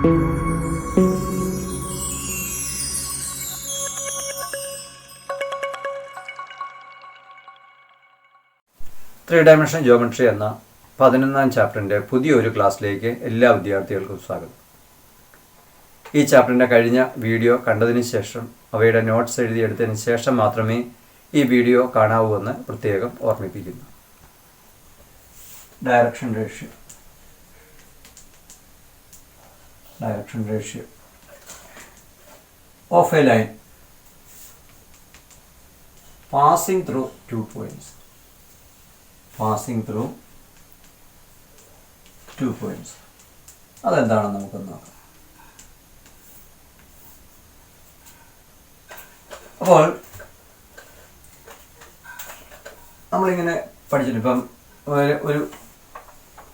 Three dimension geometry എന്ന 11ാം ചാപ്റ്ററിൻ്റെ പുതിയൊരു ക്ലാസ്സിലേക്ക് എല്ലാ വിദ്യാർത്ഥികൾക്കും സ്വാഗതം. ഈ ചാപ്റ്ററിൻ്റെ കഴിഞ്ഞ വീഡിയോ കണ്ടതിന് ശേഷം അവയുടെ നോട്ട്സ് എഴുതിയെടുത്തതിന് ശേഷം മാത്രമേ ഈ വീഡിയോ കാണാവൂ എന്ന് പ്രത്യേകം ഓർമ്മിപ്പിക്കുന്നു. Direction ratio of a line passing through 2 points. അതെന്താണെന്ന് നമുക്കൊന്ന് നോക്കാം. അപ്പോൾ നമ്മളിങ്ങനെ പഠിച്ചിട്ട് ഇപ്പം ഒരു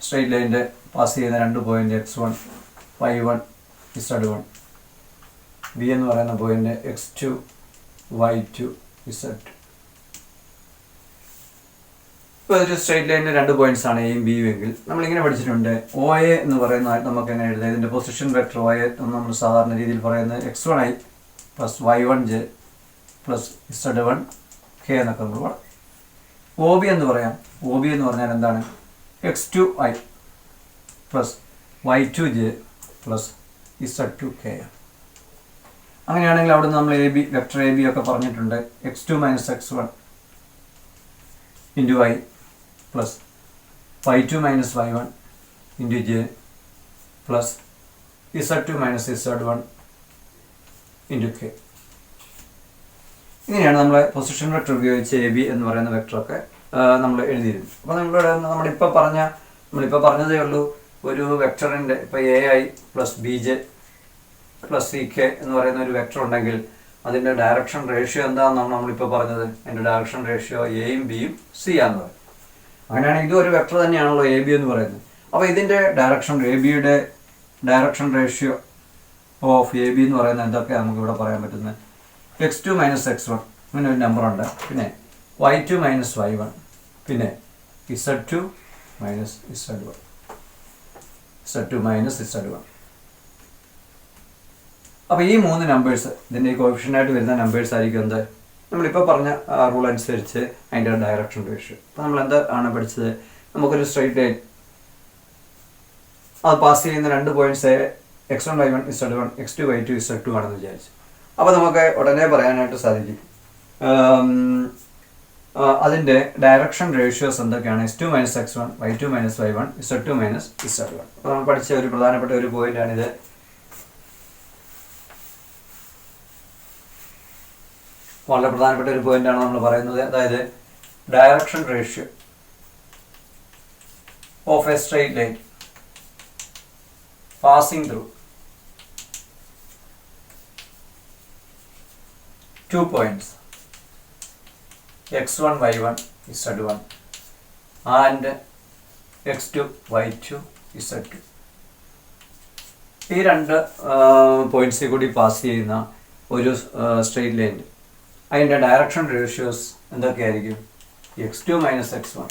സ്ട്രെയിറ്റ് ലൈനിൻ്റെ പാസ് ചെയ്യുന്ന 2 point x1 y1 z1, B എന്ന് പറയുന്ന പോയിന്റ് x2 y2 z2. ഇപ്പോൾ ഒരു സ്ട്രെയിറ്റ് ലൈനിന് 2 പോയിന്റ്സ് ആണ് എയും ബിയും എങ്കിൽ നമ്മളിങ്ങനെ പഠിച്ചിട്ടുണ്ട്. ഒ എ എന്ന് പറയുന്നതായിട്ട് നമുക്ക് എങ്ങനെ എഴുതാം? ഇതിൻ്റെ പൊസിഷൻ വെക്ടർ ഒ എ നമ്മൾ സാധാരണ രീതിയിൽ പറയുന്നത് x1i plus y1j plus z1k എന്നൊക്കെ നമ്മൾ പറയാം. ഒ ബി എന്ന് പറയാം. ഒ ബി എന്ന് പറഞ്ഞാൽ എന്താണ്? x2i plus y2j plus z2k. അങ്ങനെയാണെങ്കിൽ അവിടെ നമ്മൾ A B vector A B ഒക്കെ പറഞ്ഞിട്ടുണ്ട്. x2 minus x1 into i plus y2 minus y1 into j plus z2 minus z1 into k. ഇങ്ങനെയാണ് നമ്മൾ പൊസിഷൻ വെക്ടർ ഉപയോഗിച്ച് എ ബി എന്ന് പറയുന്ന വെക്ടറൊക്കെ നമ്മൾ എഴുതിയിരുന്നു. അപ്പോൾ നമ്മളിപ്പോൾ പറഞ്ഞതേ ഉള്ളൂ. ഒരു വെക്ടറിൻ്റെ ഇപ്പോൾ A I plus B J plus C K എന്ന് പറയുന്ന ഒരു വെക്ടർ ഉണ്ടെങ്കിൽ അതിൻ്റെ ഡയറക്ഷൻ റേഷ്യോ എന്താണെന്നാണ് നമ്മളിപ്പോൾ പറഞ്ഞത്. അതിൻ്റെ ഡയറക്ഷൻ റേഷ്യോ എയും ബിയും സി ആണെന്ന് പറയും. അങ്ങനെയാണെങ്കിൽ ഇതും ഒരു വെക്ടർ തന്നെയാണല്ലോ എ ബി എന്ന് പറയുന്നത്. അപ്പോൾ ഇതിൻ്റെ ഡയറക്ഷൻ എ ബിയുടെ direction ratio of A B എന്ന് പറയുന്നത് എന്തൊക്കെയാണ് നമുക്കിവിടെ പറയാൻ പറ്റുന്നത്? x2 മൈനസ് x1 അങ്ങനെ ഒരു നമ്പറുണ്ട്. പിന്നെ y2 മൈനസ് y1, പിന്നെ z2 മൈനസ് z1. അപ്പോൾ ഈ 3 നമ്പേഴ്സ് ഇതിൻ്റെ കോഫിഷ്യൻ്റായിട്ട് വരുന്ന നമ്പേഴ്സ് ആയിരിക്കും എന്ത്? നമ്മളിപ്പോൾ പറഞ്ഞ റൂൾ അനുസരിച്ച് അതിൻ്റെ ഡയറക്ഷൻ റേഷ്യോ. അപ്പോൾ നമ്മൾ എന്താണ് പഠിച്ചത്? നമുക്കൊരു സ്ട്രെയിറ്റ് ലൈൻ അത് പാസ് ചെയ്യുന്ന 2 points x1 y1 z1 x2 y2 z2 ആണെന്ന് വിചാരിച്ചു. അപ്പോൾ നമുക്ക് ഉടനെ പറയാനായിട്ട് സാധിക്കും അതിൻ്റെ ഡയറക്ഷൻ റേഷ്യോസ് എന്തൊക്കെയാണ്? x2 minus x1 y2 minus y1 z2 minus z1. അപ്പോൾ നമ്മൾ പഠിച്ച ഒരു പ്രധാനപ്പെട്ട ഒരു പോയിന്റാണിത്. വളരെ പ്രധാനപ്പെട്ട ഒരു പോയിന്റാണ് നമ്മൾ പറയുന്നത്. അതായത് direction ratio of A straight line passing through 2 points x1 y1 z1 and x2 y2 z2. ഈ 2 പോയിന്റ്സിൽ കൂടി പാസ് ചെയ്യുന്ന ഒരു സ്ട്രെയിറ്റ് ലൈൻ അതിൻ്റെ ഡയറക്ഷൻ റേഷ്യോസ് എന്തൊക്കെയായിരിക്കും? x2 minus x1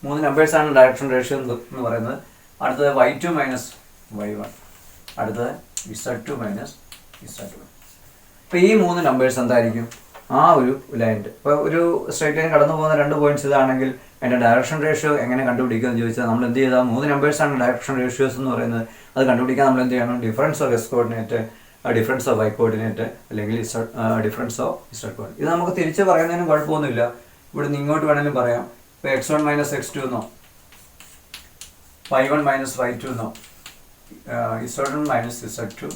3 നമ്പേഴ്സാണ് direction ratio എന്ന് പറയുന്നത്. അടുത്തത് y2 മൈനസ് y1, അടുത്തത് z2 മൈനസ് z1. അപ്പോൾ ഈ 3 നമ്പേഴ്സ് എന്തായിരിക്കും? ആ ഒരു ലൈൻ്റെ ഇപ്പോൾ ഒരു സ്ട്രെയിറ്റ് ലൈൻ കടന്നു പോകുന്ന 2 പോയിന്റ്സ് ഇതാണെങ്കിൽ അതിൻ്റെ ഡയറക്ഷൻ റേഷ്യോ എങ്ങനെ കണ്ടുപിടിക്കുമെന്ന് ചോദിച്ചാൽ നമ്മൾ എന്ത് ചെയ്താൽ 3 നമ്പേഴ്സാണ് ഡയറക്ഷൻ റേഷ്യോസ് എന്ന് പറയുന്നത്. അത് കണ്ടുപിടിക്കാൻ നമ്മൾ എന്ത് ചെയ്യണം? Difference of x coordinate, difference of y coordinate, അല്ലെങ്കിൽ ഡിഫറൻസ് ഓഫ് ഇസഡ് കോർഡിനേറ്റ്. ഇത് നമുക്ക് തിരിച്ച് പറയുന്നതിനും കുഴപ്പമൊന്നുമില്ല. ഇവിടെ നിന്ന് ഇങ്ങോട്ട് വേണമെങ്കിലും പറയാം. ഇപ്പോൾ x1 മൈനസ് x2 എന്നോ y1 മൈനസ് y2 എന്നോ z1 മൈനസ് z2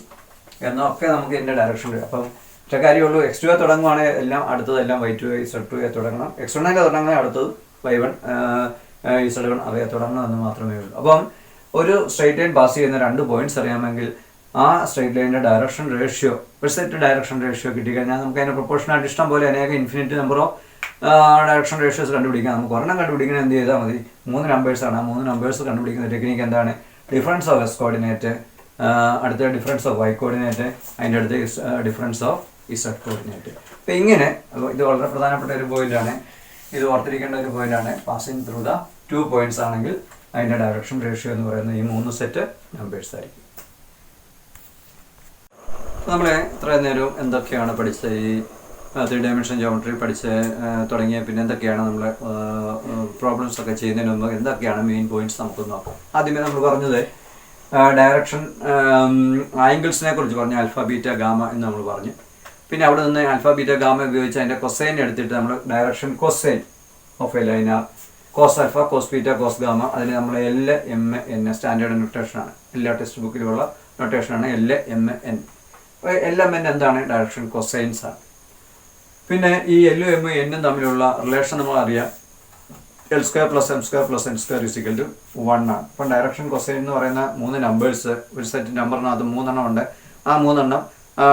എന്നൊക്കെ നമുക്ക് ഇതിൻ്റെ ഡയറക്ഷൻ. അപ്പം ഒറ്റ കാര്യമുള്ളൂ, x2 തുടങ്ങുവാണെങ്കിൽ എല്ലാം അടുത്തതെല്ലാം y2 z2 തുടങ്ങണം. x1 തുടങ്ങുകയാണെങ്കിൽ അടുത്തത് y1 z1 അവയെ തുടങ്ങണമെന്ന് മാത്രമേ ഉള്ളൂ. അപ്പം ഒരു സ്ട്രെയിറ്റ് ലൈൻ പാസ് ചെയ്യുന്ന 2 പോയിന്റ്സ് അറിയാമെങ്കിൽ ആ സ്ട്രെയിറ്റ് ലൈനിൻ്റെ ഡയറക്ഷൻ റേഷ്യോ, ഒരു സെറ്റ് ഡയറക്ഷൻ റേഷ്യോ കിട്ടിക്കഴിഞ്ഞാൽ നമുക്ക് അതിൻ്റെ പ്രൊപ്പോർഷനായിട്ട് ഇഷ്ടം പോലെ infinite number of direction ratios കണ്ടുപിടിക്കാം. നമുക്ക് ഒരെണ്ണം കണ്ടുപിടിക്കണം എന്ത് ചെയ്താൽ മതി? 3 നമ്പേഴ്സാണ്. ആ 3 നമ്പേഴ്സ് കണ്ടുപിടിക്കുന്ന ടെക്നിക്ക് എന്താണ്? ഡിഫറൻസ് ഓഫ് എസ് കോർഡിനേറ്റ്, അടുത്ത ഡിഫറൻസ് ഓഫ് വൈ കോർഡിനേറ്റ്, അതിൻ്റെ അടുത്ത് ഡിഫറൻസ് ഓഫ് ഇസഡ് കോർഡിനേറ്റ്. അപ്പോൾ ഇങ്ങനെ ഇത് വളരെ പ്രധാനപ്പെട്ട ഒരു പോയിന്റാണ്. ഇത് ഓർത്തിരിക്കേണ്ട ഒരു പോയിന്റാണ്. പാസിംഗ് ത്രൂ ദ 2 പോയിന്റ്സ് ആണെങ്കിൽ അതിൻ്റെ ഡയറക്ഷൻ റേഷ്യോ എന്ന് പറയുന്നത് ഈ 3 സെറ്റ് നമ്പേഴ്സ് ആയിരിക്കും. നമ്മൾ ഇത്രയും നേരം എന്തൊക്കെയാണ് പഠിച്ചത്, ഈ 3 ഡയമെൻഷൻ ജോമെട്രി പഠിച്ച് തുടങ്ങിയ പിന്നെ എന്തൊക്കെയാണ് നമ്മൾ പ്രോബ്ലംസ് ഒക്കെ ചെയ്യുന്നതിന് മുമ്പ് എന്തൊക്കെയാണ് മെയിൻ പോയിന്റ്സ് നമുക്ക് നോക്കാം. ആദ്യമേ നമ്മൾ പറഞ്ഞത് ഡയറക്ഷൻ ആംഗിൾസിനെ കുറിച്ച് പറഞ്ഞു, ആൽഫ ബീറ്റ ഗാമ എന്ന് നമ്മൾ പറഞ്ഞു. പിന്നെ അവിടെ നിന്ന് ആൽഫ ബീറ്റ ഗാമ ഉപയോഗിച്ച് അതിൻ്റെ കൊസൈൻ എടുത്തിട്ട് നമ്മൾ direction cosine of a line are cos alpha cos beta cos gamma, അതിന് നമ്മൾ LMN സ്റ്റാൻഡേർഡ് നൊട്ടേഷനാണ്, എല്ലാ ടെക്സ്റ്റ് ബുക്കിലുമുള്ള നൊട്ടേഷനാണ് LMN. LMN എന്താണ്? ഡയറക്ഷൻ കൊസൈൻസ് ആണ്. പിന്നെ ഈ L ഉം N ഉം തമ്മിലുള്ള റിലേഷൻ നമ്മൾ അറിയാം, L² + M² + N² = 1 ആണ്. അപ്പം ഡയറക്ഷൻ കൊസൈൻ എന്ന് പറയുന്ന 3 നമ്പേഴ്സ്, ഒരു സെറ്റ് നമ്പറിനകത്ത് 3 എണ്ണം ഉണ്ട്. ആ 3 എണ്ണം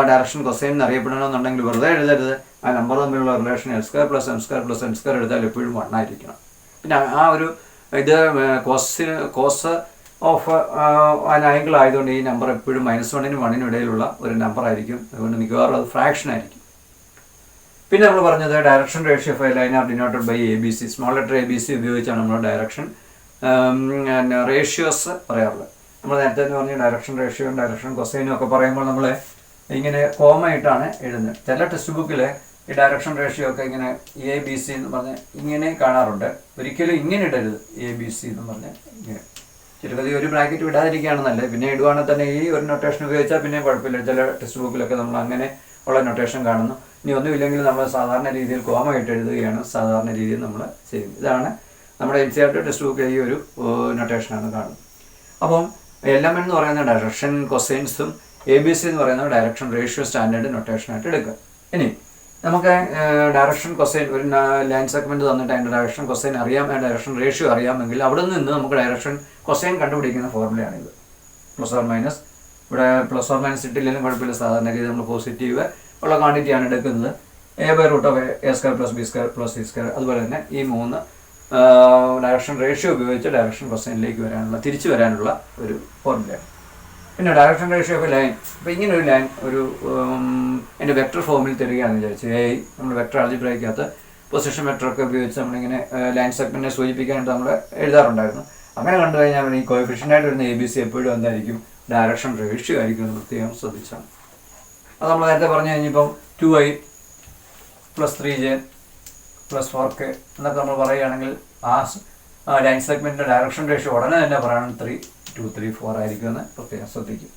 ഡയറക്ഷൻ കൊസൈൻ എന്ന് അറിയപ്പെടണമെന്നുണ്ടെങ്കിൽ വെറുതെ എഴുതരുത്, ആ നമ്പർ തമ്മിലുള്ള റിലേഷൻ L² + M² + N² എടുത്താൽ എപ്പോഴും 1 ആയിരിക്കണം. പിന്നെ ആ ഒരു ഇത് കോസ് ഓഫ് ആംഗിൾ ആയതുകൊണ്ട് ഈ നമ്പർ എപ്പോഴും -1 നും 1 നും ഇടയിലുള്ള ഒരു നമ്പർ ആയിരിക്കും. അതുകൊണ്ട് മിക്കവാറും അത് ഫ്രാക്ഷൻ ആയിരിക്കും. പിന്നെ നമ്മൾ പറഞ്ഞത് direction ratio of a line are denoted by ABC, small letter ABC ഉപയോഗിച്ചാണ് നമ്മൾ ഡയറക്ഷൻ റേഷ്യോസ് പറയാറുള്ളത്. നമ്മൾ നേരത്തെ പറഞ്ഞ ഡയറക്ഷൻ റേഷ്യോയും ഡയറക്ഷൻ കൊസൈനും ഒക്കെ പറയുമ്പോൾ നമ്മൾ ഇങ്ങനെ കോമായിട്ടാണ് എഴുതുന്നത്. ചില ടെക്സ്റ്റ് ബുക്കിൽ ഈ ഡയറക്ഷൻ റേഷ്യോ ഒക്കെ ഇങ്ങനെ ABC എന്ന് പറഞ്ഞ് ഇങ്ങനെ കാണാറുണ്ട്. ഒരിക്കലും ഇങ്ങനെ ഇടരുത്, ABC എന്ന് പറഞ്ഞ് ഇങ്ങനെ. ചുരുക്കത്തിൽ ഒരു ബ്രാക്കറ്റ് വിടാതിരിക്കുകയാണ് നല്ലത്. പിന്നെ ഇടുവാണെങ്കിൽ തന്നെ ഈ ഒരു നൊട്ടേഷൻ ഉപയോഗിച്ചാൽ പിന്നെ കുഴപ്പമില്ല. ചില ടെക്സ്റ്റ് ബുക്കിലൊക്കെ നമ്മൾ അങ്ങനെ ഉള്ള നൊട്ടേഷൻ കാണുന്നു. ഇനി ഒന്നുമില്ലെങ്കിൽ നമ്മൾ സാധാരണ രീതിയിൽ കോമയായിട്ട് എഴുതുകയാണ് സാധാരണ രീതിയിൽ നമ്മൾ ചെയ്യുന്നത്. ഇതാണ് നമ്മുടെ NCERT ടെക്സ്റ്റ് ബുക്കിൽ ഈ ഒരു നൊട്ടേഷനാണ് കാണുന്നത്. അപ്പം LMN എന്ന് പറയുന്ന ഡയറക്ഷൻ കൊസൈൻസും ABC എന്ന് പറയുന്ന ഡയറക്ഷൻ റേഷ്യോ സ്റ്റാൻഡേർഡ് നൊട്ടേഷനായിട്ട് എടുക്കുക. ഇനി നമുക്ക് ഡയറക്ഷൻ കൊസൈൻ, ഒരു ലൈൻ സെഗ്മെൻറ്റ് തന്നിട്ട് അതിൻ്റെ ഡയറക്ഷൻ കൊസൈൻ അറിയാം, ഡയറക്ഷൻ റേഷ്യോ അറിയാമെങ്കിൽ അവിടെ നിന്ന് നമുക്ക് ഡയറക്ഷൻ കൊസൈൻ കണ്ടുപിടിക്കുന്ന ഫോർമുലയാണിത്. +or- ഇവിടെ +or- ഇട്ടില്ലെങ്കിലും കുഴപ്പമില്ല. സാധാരണ രീതി നമ്മൾ പോസിറ്റീവ് ഉള്ള ക്വാണ്ടിറ്റിയാണ് എടുക്കുന്നത്. A/√A² + B² + C². അതുപോലെ തന്നെ ഈ 3 ഡയറക്ഷൻ റേഷ്യോ ഉപയോഗിച്ച് ഡയറക്ഷൻ കൊസൈനിലേക്ക് തിരിച്ചു വരാനുള്ള ഒരു ഫോർമുലയാണ്. പിന്നെ ഡയറക്ഷൻ റേഷ്യോ ഓഫ് ലൈൻ, അപ്പോൾ ഇങ്ങനെ ഒരു ലൈൻ ഒരു എൻ്റെ വെക്ടർ ഫോമിൽ തരികയാണെന്ന് വിചാരിച്ചു. നമ്മൾ വെക്ടർ ആൾജിബ്രയ്ക്കകത്ത് പൊസിഷൻ വെക്ടറൊക്കെ ഉപയോഗിച്ച് നമ്മളിങ്ങനെ ലൈൻ സെഗ്മെൻറ്റിനെ സൂചിപ്പിക്കാനായിട്ട് നമ്മൾ എഴുതാറുണ്ടായിരുന്നു. അങ്ങനെ കണ്ടു കഴിഞ്ഞാൽ ഈ കോഎഫിഷ്യൻ്റായിട്ട് വരുന്ന ABC എപ്പോഴും എന്തായിരിക്കും? ഡയറക്ഷൻ റേഷ്യോ ആയിരിക്കും എന്ന് പ്രത്യേകം ശ്രദ്ധിച്ചാണ്. അത് നമ്മൾ നേരത്തെ പറഞ്ഞു കഴിഞ്ഞപ്പം 2i + 3j + 4k എന്നൊക്കെ നമ്മൾ പറയുകയാണെങ്കിൽ ആ ലൈൻ സെഗ്മെൻറ്റിൻ്റെ ഡയറക്ഷൻ റേഷ്യോ ഉടനെ തന്നെ പറയണം 3, 2, 3, 4 ആയിരിക്കും എന്ന് പ്രത്യേകം ശ്രദ്ധിക്കും.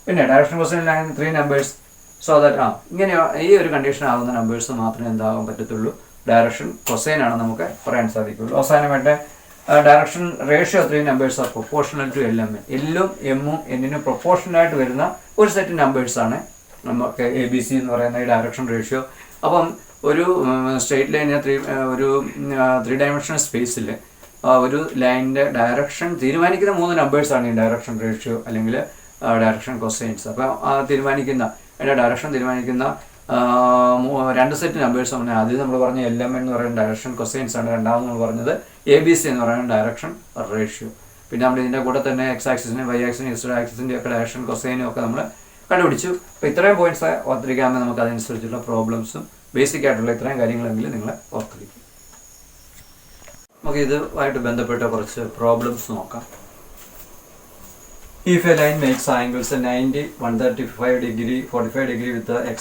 പിന്നെ direction cosine line 3 numbers, so that ഇങ്ങനെ ഈ ഒരു കണ്ടീഷൻ ആകുന്ന നമ്പേഴ്സ് മാത്രമേ എന്താകാൻ പറ്റത്തുള്ളൂ, ഡയറക്ഷൻ കൊസൈൻ ആണ് നമുക്ക് പറയാൻ സാധിക്കുള്ളൂ. അവസാനമായിട്ട് direction ratio 3 numbers are proportional to LMN. L-ഉം M-ഉം N-നും പ്രൊപ്പോർഷണലായിട്ട് വരുന്ന ഒരു സെറ്റ് നമ്പേഴ്സാണ് നമുക്ക് ABC എന്ന് പറയുന്ന ഈ ഡയറക്ഷൻ റേഷ്യോ. അപ്പം ഒരു സ്ട്രെയിറ്റ് ലൈനിന് ഒരു 3 ഡയമെൻഷണൽ സ്പേസിൽ ഒരു ലൈനിൻ്റെ ഡയറക്ഷൻ തീരുമാനിക്കുന്ന 3 നമ്പേഴ്സാണ് ഈ ഡയറക്ഷൻ റേഷ്യോ അല്ലെങ്കിൽ ഡയറക്ഷൻ കൊസൈൻസ്. അപ്പോൾ അതിൻ്റെ ഡയറക്ഷൻ തീരുമാനിക്കുന്ന 2 സെറ്റ് നമ്പേഴ്സ് ആണ്. ആദ്യം നമ്മൾ പറഞ്ഞ LMN എന്ന് പറയുന്ന ഡയറക്ഷൻ കൊസൈൻസ് ആണ്. രണ്ടാമത് നമ്മൾ പറഞ്ഞത് ABC എന്ന് പറയുന്ന ഡയറക്ഷൻ റേഷ്യോ. പിന്നെ നമ്മൾ ഇതിൻ്റെ കൂടെ തന്നെ X ആക്സിസിനും Y ആക്സിനും Z ആക്സിസിൻ്റെ ഒക്കെ ഡയറക്ഷൻ കൊസൈനും ഒക്കെ നമ്മൾ കണ്ടുപിടിച്ചു. അപ്പോൾ ഇത്രയും പോയിന്റ്സ് ഓർത്തിരിക്കാമെങ്കിൽ നമുക്ക് അതനുസരിച്ചുള്ള പ്രോബ്ലംസും ബേസിക് ആയിട്ടുള്ള ഇത്രയും കാര്യങ്ങളെങ്കിലും നിങ്ങൾ ഓർത്തിരിക്കും. നമുക്ക് ഇതുമായിട്ട് ബന്ധപ്പെട്ട കുറച്ച് പ്രോബ്ലംസ് നോക്കാം. If a line makes angles 90, 135 degree, 45 degree with the X,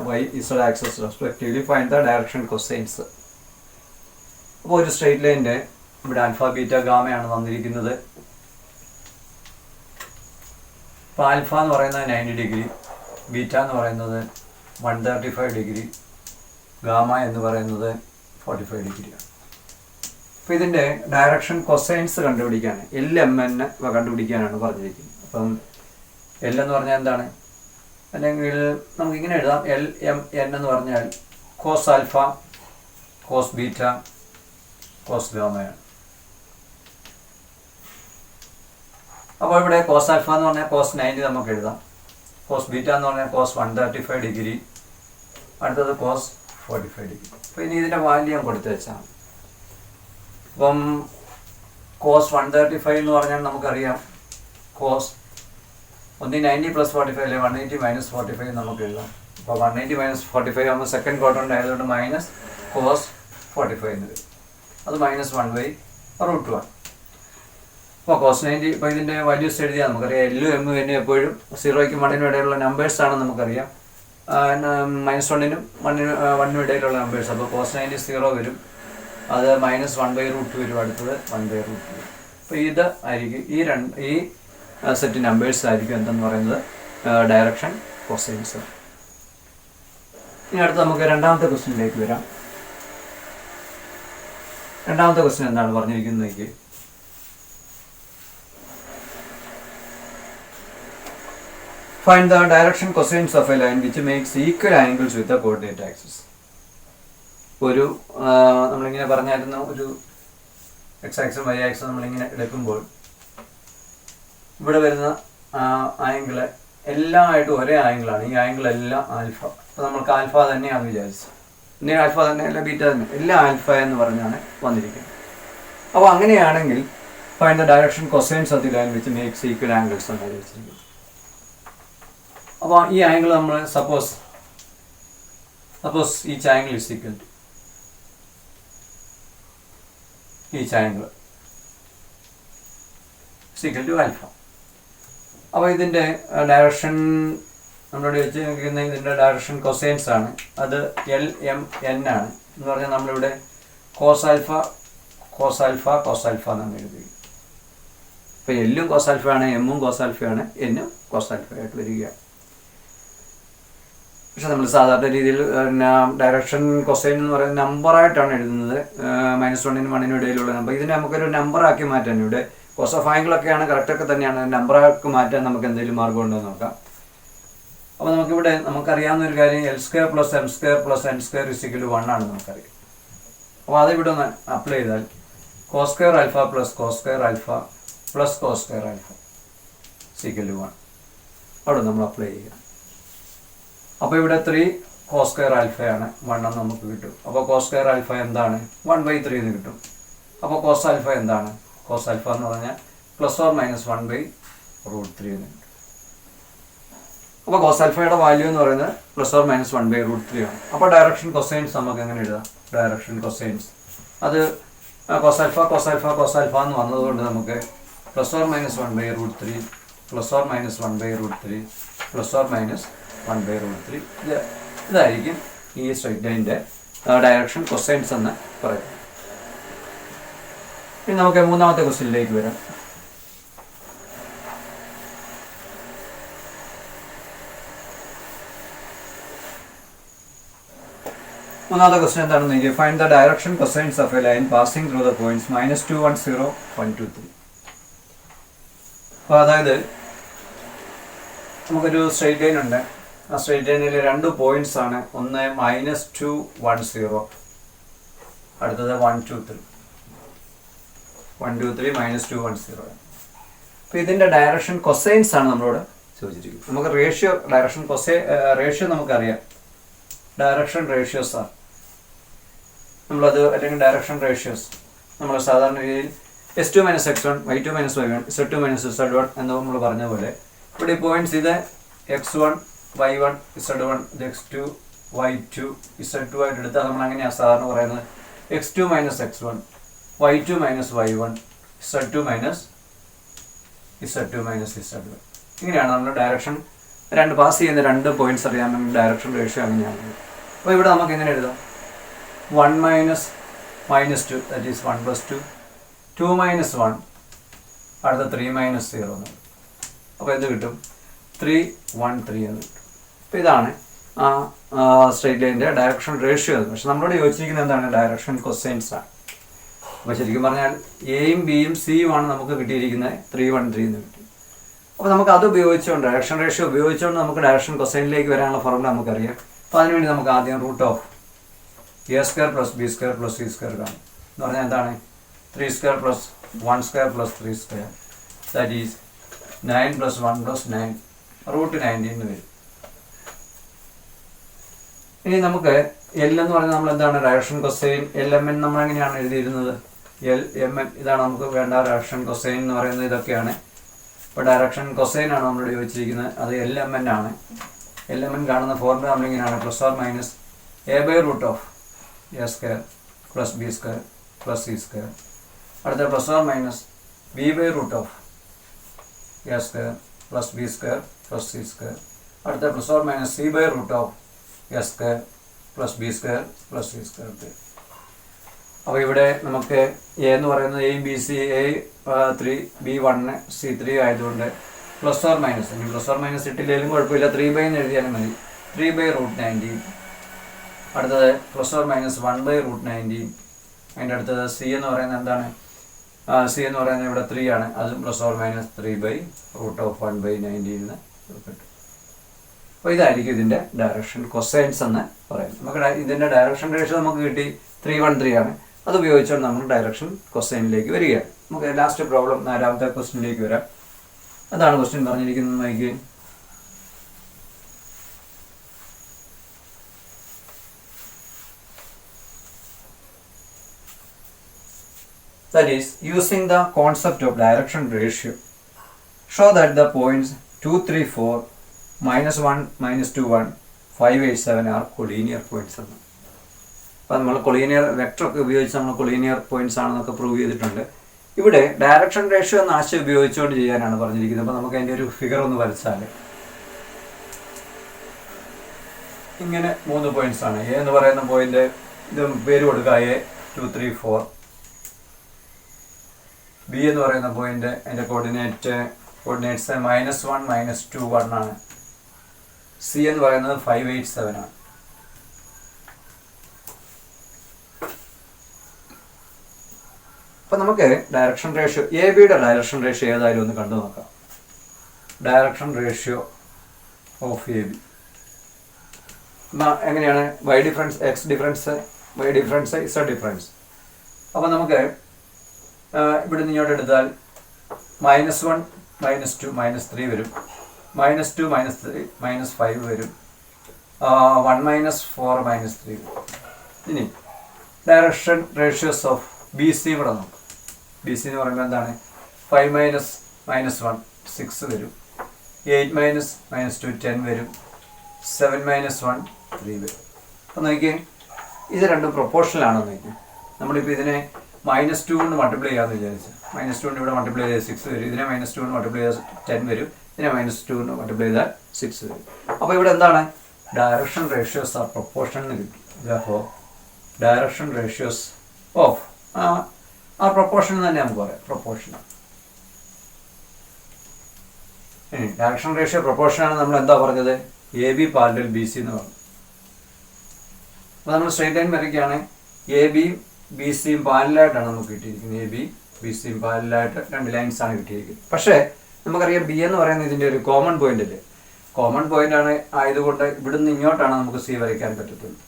Y, Z axis respectively, find the direction cosines. അപ്പോൾ ഒരു സ്ട്രെയിറ്റ് ലൈനിൻ്റെ ഇവിടെ ആൽഫ ബീറ്റ ഗാമയാണ് തന്നിരിക്കുന്നത്. അപ്പോൾ ആൽഫ എന്ന് പറയുന്നത് 90 ഡിഗ്രി, ബീറ്റ എന്ന് പറയുന്നത് 135 ഡിഗ്രി, ഗാമ എന്ന് പറയുന്നത് 45 ഡിഗ്രിയാണ്. അപ്പോൾ ഇതിൻ്റെ ഡയറക്ഷൻ കൊസൈൻസ് കണ്ടുപിടിക്കാൻ LMN കണ്ടുപിടിക്കാനാണ് പറഞ്ഞിരിക്കുന്നത്. അപ്പം L എന്ന് പറഞ്ഞാൽ എന്താണ്? അല്ലെങ്കിൽ നമുക്കിങ്ങനെ എഴുതാം, LMN എന്ന് പറഞ്ഞാൽ cos alpha, cos beta, cos ഗാമയാണ്. അപ്പോൾ ഇവിടെ കോസ് ആൽഫ എന്ന് പറഞ്ഞാൽ കോസ് 90 നമുക്ക് എഴുതാം, കോസ് ബീറ്റ എന്ന് പറഞ്ഞാൽ കോസ് 135 ഡിഗ്രി, അടുത്തത് കോസ് 45 ഡിഗ്രി. അപ്പോൾ ഇനി ഇതിൻ്റെ വാല്യം കൊടുത്തു വെച്ചാൽ അപ്പം കോസ് 135 എന്ന് പറഞ്ഞാൽ നമുക്കറിയാം കോസ് 90 + 45 അല്ലെ 180 - 45 നമുക്ക് എഴുതാം. അപ്പോൾ 180 - 45 ആകുമ്പോൾ സെക്കൻഡ് ക്വാഡ്രൻ്റ് ആയതുകൊണ്ട് മൈനസ് കോസ് 45 എന്ന് വരും. അത് -1/√1. അപ്പോൾ കോസ് 90 ഇപ്പോൾ ഇതിൻ്റെ വാല്യൂസ് എഴുതിയാൽ നമുക്കറിയാം എല്ലും എമ്മും എന്നും എപ്പോഴും 0ക്കും 1നും ഇടയിലുള്ള നമ്പേഴ്സാണെന്ന് നമുക്കറിയാം. -1നും 1നും ഇടയിലുള്ള നമ്പേഴ്സ്. അപ്പോൾ കോസ് 90 0 വരും, അത് -1/√2 വരും, അടുത്തത് 1/√2 വരും. അപ്പോൾ ഇത് ആയിരിക്കും ഈ സെറ്റ് നമ്പേഴ്സ് ആയിരിക്കും എന്തെന്ന് പറയുന്നത് ഡയറക്ഷൻ കൊസൈൻസ്. ഇനി അടുത്ത് നമുക്ക് രണ്ടാമത്തെ ക്വസ്റ്റ്യനിലേക്ക് വരാം. രണ്ടാമത്തെ ക്വസ്റ്റ്യൻ എന്താണ് പറഞ്ഞിരിക്കുന്നത്? Find the direction cosines of a line which makes equal angles with the coordinate axis. ഒരു നമ്മളിങ്ങനെ പറഞ്ഞായിരുന്നു, ഒരു എക്സ് ആക്സും വൈ ആക്സും നമ്മളിങ്ങനെ എടുക്കുമ്പോൾ ഇവിടെ വരുന്ന ആംഗിള് എല്ലാമായിട്ടും ഒരേ ആംഗിളാണ്. ഈ ആംഗിൾ എല്ലാം ആൽഫ. അപ്പോൾ നമ്മൾക്ക് ആൽഫ തന്നെയാണെന്ന് വിചാരിച്ചു. ഇനി ആൽഫ തന്നെ അല്ല ബീറ്റ തന്നെ, എല്ലാം ആൽഫ എന്ന് പറഞ്ഞാണ് വന്നിരിക്കുന്നത്. അപ്പോൾ അങ്ങനെയാണെങ്കിൽ find the direction cosines of the line which makes equal angles എന്നാണ് വിളിച്ചിരിക്കുന്നത്. അപ്പോൾ ഈ ആംഗിൾ നമ്മൾ suppose each angle is equal to alpha. അപ്പോൾ ഇതിൻ്റെ ഡയറക്ഷൻ നമ്മളോട് വെച്ചിരിക്കുന്ന ഇതിൻ്റെ ഡയറക്ഷൻ കൊസൈൻസ് ആണ്. അത് LMN ആണ് എന്ന് പറഞ്ഞാൽ നമ്മളിവിടെ കോസ് ആൽഫ എന്നാണ് എഴുതി. ഇപ്പോൾ എല്ലും കോസ് ആൽഫയാണ്, എമ്മും കോസ് ആൽഫയാണ്, എന്നും കോസ് ആൽഫയായിട്ട് വരികയാണ്. പക്ഷെ നമ്മൾ സാധാരണ രീതിയിൽ ഡയറക്ഷൻ കൊസൈൻ എന്ന് പറയുന്നത് നമ്പറായിട്ടാണ് എഴുതുന്നത്. -1നും 1നും ഇടയിലുള്ള നമ്പർ. ഇതിനെ നമുക്കൊരു നമ്പറാക്കി മാറ്റാൻ, ഇവിടെ കോസ് ഓഫ് ആംഗിളൊക്കെയാണ്, കറക്റ്റൊക്കെ തന്നെയാണ്, നമ്പറാക്കി മാറ്റാൻ നമുക്ക് എന്തെങ്കിലും മാർഗം ഉണ്ടോ എന്ന് നോക്കാം. അപ്പോൾ നമുക്കിവിടെ നമുക്കറിയാവുന്ന ഒരു കാര്യം L² + M² + N² = 1 ആണ് നമുക്കറിയാം. അപ്പോൾ അതിവിടെ ഒന്ന് അപ്ലൈ ചെയ്താൽ cos² α + cos² α + cos² α = 1 അവിടെ നമ്മൾ അപ്ലൈ ചെയ്യുക. അപ്പോൾ ഇവിടെ 3 cos² α 1 എന്ന് നമുക്ക് കിട്ടും. അപ്പോൾ cos² α എന്താണ്? 1/3 എന്ന് കിട്ടും. അപ്പോൾ cos α എന്താണ്? cos α എന്ന് പറഞ്ഞാൽ ± 1/√3 എന്ന് കിട്ടും. അപ്പോൾ cos α വാല്യൂ എന്ന് പറയുന്നത് ± 1/√3 ആണ്. അപ്പോൾ ഡയറക്ഷൻ കൊസൈൻസ് നമുക്ക് എങ്ങനെ എഴുതാം? ഡയറക്ഷൻ കൊസൈൻസ് അത് cos α എന്ന് വന്നതുകൊണ്ട് നമുക്ക് ± 1/√3 ± 1/√3 ± 1/√3 ഇതായിരിക്കും ഈ സ്ട്രെയിറ്റ് ലൈനിൻ്റെ ഡയറക്ഷൻ കൊസൈൻസ് എന്ന് പറയുന്നത്. ഇനി നമുക്ക് മൂന്നാമത്തെ ക്വസ്റ്റ്യനിലേക്ക് വരാം. മൂന്നാമത്തെ ക്വസ്റ്റ്യൻ എന്താണെന്ന് നോക്കിയാൽ find the direction cosines of a line passing through the points -2 1 0 1 2 3. അപ്പോൾ അതായത് നമുക്കൊരു സ്ട്രെയിറ്റ് ലൈൻ ഉണ്ട്. ആ സ്ട്രെയിറ്റ് ലൈനിൽ 2 പോയിന്റ്സ് ആണ്. ഒന്ന് -2 1 0, അടുത്തത് 1 2 3 -2 1 0. അപ്പോൾ ഇതിൻ്റെ ഡയറക്ഷൻ കൊസൈൻസ് ആണ് നമ്മളോട് ചോദിച്ചിരിക്കുന്നത്. നമുക്ക് റേഷ്യോ നമുക്കറിയാം. ഡയറക്ഷൻ റേഷ്യോസ് ആണ് നമ്മളത്, അല്ലെങ്കിൽ ഡയറക്ഷൻ റേഷ്യോസ് നമ്മൾ സാധാരണ രീതിയിൽ S2 - x1 y2 - y1 z2 - z1 എന്ന് നമ്മൾ പറഞ്ഞ പോലെ ഇവിടെ ഈ പോയിന്റ്സ് ഇത് x1 y1 z1 ഇത് x2 y2 z2 ആയിട്ട് എടുത്താൽ നമ്മൾ അങ്ങനെയാണ് സാധാരണ പറയുന്നത് x2 - x1 y2 - y1 z2 - z1. ഇങ്ങനെയാണ് നമ്മൾ ഡയറക്ഷൻ പാസ് ചെയ്യുന്ന 2 പോയിന്റ്സ് അറിയാൻ വേണ്ടി ഡയറക്ഷൻ റേഷ്യോ അങ്ങനെയാണ്. അപ്പോൾ ഇവിടെ നമുക്ക് എങ്ങനെ എഴുതാം? 1 - -2 ദാറ്റ് ഈസ് 1 + 2 2 - 1 അടുത്ത 3 - 0 എന്ന്. അപ്പോൾ എന്ത് കിട്ടും? 3 1 3 എന്ന് കിട്ടും. അപ്പോൾ ഇതാണ് സ്ട്രെയിറ്റ് ലൈനിൻ്റെ ഡയറക്ഷൻ റേഷ്യോ. പക്ഷെ നമ്മളോട് ചോദിച്ചിരിക്കുന്നത് എന്താണ്? ഡയറക്ഷൻ കൊസൈൻസ് ആണ്. അപ്പോൾ ശരിക്കും പറഞ്ഞാൽ എയും ബിയും സിയും ആണ് നമുക്ക് കിട്ടിയിരിക്കുന്നത് 3 1 3 എന്ന് കിട്ടും. അപ്പോൾ നമുക്ക് അത് ഉപയോഗിച്ചുകൊണ്ട് ഡയറക്ഷൻ റേഷ്യോ ഉപയോഗിച്ചുകൊണ്ട് നമുക്ക് ഡയറക്ഷൻ കൊസൈനിലേക്ക് വരാനുള്ള ഫോർമുല നമുക്കറിയാം. അപ്പോൾ അതിനുവേണ്ടി നമുക്ക് ആദ്യം √(a² + b² + c² കാണും. എന്ന് പറഞ്ഞാൽ എന്താണ്? 3² + 1² + 3² ദാറ്റ് ഈസ് 9 + 1 + 9 √19 എന്ന് വരും. ഇനി നമുക്ക് L എന്ന് പറഞ്ഞാൽ നമ്മൾ എന്താണ്? ഡയറക്ഷൻ കൊസൈൻ LMN നമ്മൾ എങ്ങനെയാണ് എഴുതിയിരുന്നത്? LMN ഇതാണ് നമുക്ക് വേണ്ട ഡയറക്ഷൻ കൊസൈൻ എന്ന് പറയുന്നത്. ഇതൊക്കെയാണ്. ഇപ്പോൾ ഡയറക്ഷൻ കൊസൈൻ ആണ് നമ്മളോട് ചോദിച്ചിരിക്കുന്നത്. അത് LMN ആണ്. LMN കാണുന്ന ഫോർമുല നമ്മളിങ്ങനെയാണ് ± a/√(a² + b² + c². അടുത്ത ± B by root of A square plus B square plus C square. അടുത്ത plus or minus C by root of A square plus B square plus C square. അപ്പോൾ ഇവിടെ നമുക്ക് A എന്ന് പറയുന്നത് എയും B C A3 B1 C3 ആയതുകൊണ്ട് plus or minus, ഇനി plus or minus ഇട്ടില്ലെങ്കിലും കുഴപ്പമില്ല, 3 എന്ന് എഴുതിയാലും മതി. 3 ബൈ റൂട്ട് 19. അടുത്തത് plus or minus 1 by root 19. അതിൻ്റെ അടുത്തത് സി എന്ന് പറയുന്നത് എന്താണ്? സി എന്ന് പറയുന്നത് ഇവിടെ 3 ആണ്, അതും plus or minus 3 by root of 1 by 19 കിട്ടും. അപ്പോൾ ഇതായിരിക്കും ഇതിൻ്റെ ഡയറക്ഷൻ കൊസൈൻസ് എന്ന് പറയുന്നത്. നമുക്ക് ഇതിൻ്റെ ഡയറക്ഷൻ റേഷ്യോ നമുക്ക് കിട്ടി 313 ആണ്. അത് ഉപയോഗിച്ചുകൊണ്ട് നമ്മൾ ഡയറക്ഷൻ കൊസൈനിലേക്ക് വരികയാണ്. നമുക്ക് ലാസ്റ്റ് പ്രോബ്ലം 4ാമത്തെ ക്വസ്റ്റ്യനിലേക്ക് വരാം. അതാണ് ക്വസ്റ്റ്യൻ പറഞ്ഞിരിക്കുന്നത്. നോക്കി, that is, using the concept of direction ratio, show that the points 2, 3, 4, -1, -2, 1, 5, 8, 7 are collinear points. അപ്പോൾ നമ്മൾ കൊളീനിയർ വെക്ടറൊക്കെ ഉപയോഗിച്ച് നമ്മൾ കൊളീനിയർ പോയിന്റ്സ് ആണെന്നൊക്കെ പ്രൂവ് ചെയ്തിട്ടുണ്ട്. ഇവിടെ ഡയറക്ഷൻ റേഷ്യോ എന്ന ആശയം ഉപയോഗിച്ചുകൊണ്ട് ചെയ്യാനാണ് പറഞ്ഞിരിക്കുന്നത്. അപ്പോൾ നമുക്ക് അതിൻ്റെ ഒരു ഫിഗർ ഒന്ന് വരച്ചാൽ ഇങ്ങനെ 3 പോയിന്റ്സ് ആണ്. എ എന്ന് പറയുന്ന പോയിന്റ്, ഇത് പേര് കൊടുക്കുക A2, 3, 4. ബി എന്ന് പറയുന്ന പോയിന്റ്, അതിൻ്റെ കോർഡിനേറ്റ്സ് -1, -2, 1 ആണ്. സി എന്ന് പറയുന്നത് 5, 8, 7 ആണ്. അപ്പം നമുക്ക് ഡയറക്ഷൻ റേഷ്യോ, എ ബിയുടെ ഡയറക്ഷൻ റേഷ്യോ ഏതായാലും ഒന്ന് കണ്ടു നോക്കാം. Direction ratio of A B എങ്ങനെയാണ്? Y difference, X difference, Y difference, Z difference. അപ്പം നമുക്ക് ഇവിടെ നിന്ന് ഇങ്ങോട്ട് എടുത്താൽ -1, -2, -3 വരും. -2, -3, -5 വരും. 1, -4, -3 വരും. ഇനി direction ratios of B C കൂടെ നോക്കാം. ബി സി എന്ന് പറയുമ്പോൾ എന്താണ്? 5 -1 6 വരും. 8 -2 10 വരും. 7 -1 3 വരും. അപ്പം നോക്കിയേ, ഇത് രണ്ടും പ്രൊപ്പോർഷണലാണോ നോക്കി. നമ്മളിപ്പോൾ ഇതിനെ -2 കൊണ്ട് മൾട്ടിപ്ലൈ ചെയ്യാമെന്ന് വിചാരിച്ചു. -2 കൊണ്ട് ഇവിടെ മൾട്ടിപ്ലൈ ചെയ്താൽ 6 വരും. ഇതിനെ -2 കൊണ്ട് മൾട്ടിപ്ലൈ ചെയ്താൽ 10 വരും. ഇതിനെ -2 കൊണ്ട് മൾട്ടിപ്ലൈ ചെയ്താൽ 6 വരും. അപ്പോൾ ഇവിടെ എന്താണ്? ഡയറക്ഷൻ റേഷ്യോസ് ആർ പ്രൊപ്പോർഷണൽ എന്ന് കിട്ടി. അപ്പോൾ ഡയറക്ഷൻ റേഷ്യോസ് ഓഫ് ആ പ്രൊപ്പോർഷൻ തന്നെ നമുക്ക് പറയാം, പ്രൊപ്പോർഷൻ. ഇനി ഡയറക്ഷൻ റേഷ്യോ പ്രൊപ്പോർഷനാണ്. നമ്മൾ എന്താ പറഞ്ഞത്? A B parallel B C എന്ന് പറഞ്ഞു. അപ്പോൾ നമ്മൾ സ്ട്രെയിറ്റ് ലൈൻ വരയ്ക്കുകയാണ്. എ ബിയും ബി സിയും പാരലായിട്ടാണ് നമുക്ക് കിട്ടിയിരിക്കുന്നത്. എ ബി ബി സിയും പാരലായിട്ട് 2 ലൈൻസ് ആണ് കിട്ടിയിരിക്കുന്നത്. പക്ഷേ നമുക്കറിയാം ബി എന്ന് പറയുന്നത് ഇതിൻ്റെ ഒരു കോമൺ പോയിന്റ് അല്ലേ. കോമൺ പോയിന്റ് ആണ് ആയതുകൊണ്ട് ഇവിടുന്ന് ഇങ്ങോട്ടാണ് നമുക്ക് സി വരയ്ക്കാൻ പറ്റത്തുള്ളൂ.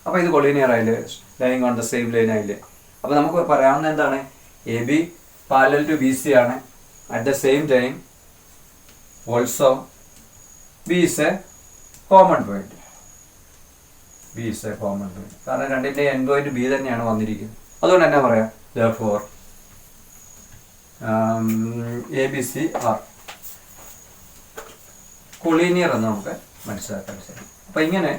അപ്പോൾ ഇത് കൊളീനിയർ ആയില്ലേ, line on the same line ആയില്ലേ. അപ്പോൾ നമുക്ക് പറയാവുന്ന എന്താണ്? A B parallel to B C ആണ്. At the same time also B is a common point. B is a common point. കാരണം രണ്ടിൻ്റെ എൻ പോയിന്റ് ബി തന്നെയാണ് വന്നിരിക്കുന്നത്. അതുകൊണ്ട് തന്നെ പറയാം therefore A B C R collinear എന്ന് നമുക്ക് മനസ്സിലാക്കാൻ സാധിക്കും. അപ്പോൾ ഇങ്ങനെ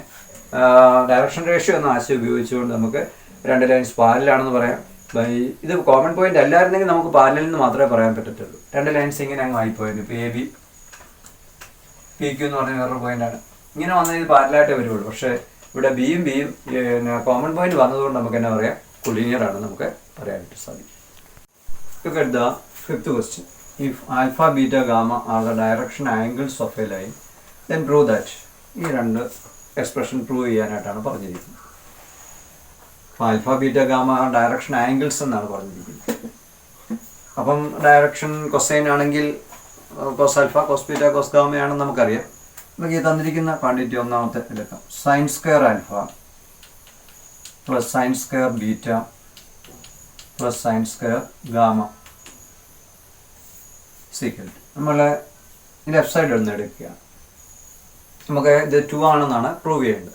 ഡയറക്ഷൻ റേഷ്യോ എന്ന ആശയം ഉപയോഗിച്ചുകൊണ്ട് നമുക്ക് 2 ലൈൻസ് പാരലാണെന്ന് പറയാം. ഇത് കോമൺ പോയിന്റ് അല്ലായിരുന്നെങ്കിൽ നമുക്ക് പാരലിൽ നിന്ന് മാത്രമേ പറയാൻ പറ്റത്തുള്ളൂ. 2 ലൈൻസ് ഇങ്ങനെ അങ്ങ് ആയിപ്പോയിരുന്നു. ഇപ്പോൾ എ ബി പി ക്യു എന്ന് പറഞ്ഞ വേറൊരു പോയിന്റാണ്. ഇങ്ങനെ വന്നാൽ ഇത് പാരലായിട്ടേ വരുള്ളൂ. പക്ഷേ ഇവിടെ ബിയും കോമൺ പോയിന്റ് വന്നതുകൊണ്ട് നമുക്ക് എന്നാ പറയാം? കൊളീനിയർ ആണ് നമുക്ക് പറയാനായിട്ട് സാധിക്കും. Look at the 5th question. If alpha, beta, gamma are the direction angles of a line, then prove that. ഈ 2 എക്സ്പ്രഷൻ പ്രൂവ് ചെയ്യാനായിട്ടാണ് പറഞ്ഞിരിക്കുന്നത്. Alpha, beta, gamma direction angles എന്നാണ് പറഞ്ഞിരിക്കുന്നത്. അപ്പം ഡയറക്ഷൻ കൊസൈൻ ആണെങ്കിൽ cos alpha, cos beta, cos gamma ആണെന്ന് നമുക്കറിയാം. നമുക്ക് ഈ തന്നിരിക്കുന്ന ക്വാണ്ടിറ്റി ഒന്നാമത്തെ എടുക്കാം. Sine square alpha plus sine square beta plus sine square gamma equal. നമ്മൾ ലെഫ്റ്റ് സൈഡ് ഒന്ന് എടുക്കുക. നമുക്ക് ഇത് 2 ആണെന്നാണ് പ്രൂവ് ചെയ്യേണ്ടത്.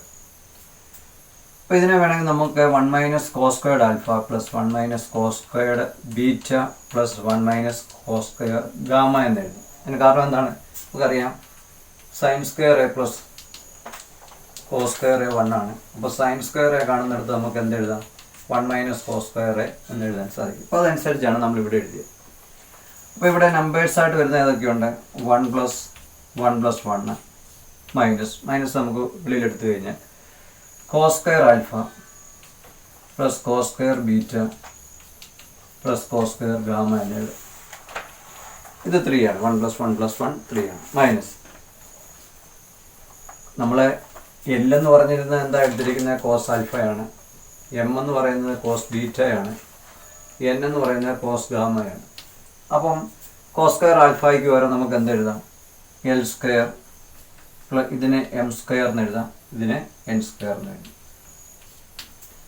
അപ്പോൾ ഇതിനെ വേണമെങ്കിൽ നമുക്ക് 1 - cos squared alpha plus 1 - cos squared beta plus 1 - cos square gamma എന്ന് എഴുതും. അതിന് കാരണം എന്താണ്? നമുക്കറിയാം sine square A plus cos square A 1 ആണ്. അപ്പോൾ സൈൻ സ്ക്വയർ എ കാണുന്നിടത്ത് നമുക്ക് എന്ത് എഴുതാം? 1 - cos സ്ക്വയർ എ എന്ന് എഴുതാൻ സാധിക്കും. അപ്പോൾ അതനുസരിച്ചാണ് നമ്മളിവിടെ എഴുതിയത്. അപ്പോൾ ഇവിടെ നമ്പേഴ്സായിട്ട് വരുന്ന ഏതൊക്കെയുണ്ട്? 1 + 1 + 1 മൈനസ് നമുക്ക് വെളിയിലെടുത്തു കഴിഞ്ഞാൽ cos² α + cos² β + cos² ഗാമ എന്നത് ഇത് 3 ആണ്. 1 + 1 + 1 3 ആണ്. മൈനസ് നമ്മൾ L എന്ന് പറഞ്ഞിരുന്നത് എന്താ എടുത്തിരിക്കുന്നത്? cos ആൽഫയാണ്. M എന്ന് പറയുന്നത് cos ബീറ്റയാണ്. N എന്ന് പറയുന്നത് cos ഗാമയാണ്. അപ്പം cos² ആൽഫയ്ക്ക് വരെ നമുക്ക് എന്തെഴുതാം? L² ഇതിനെ m² എന്ന് എഴുതാം, ഇതിനെ n² എന്ന് എഴുതാം.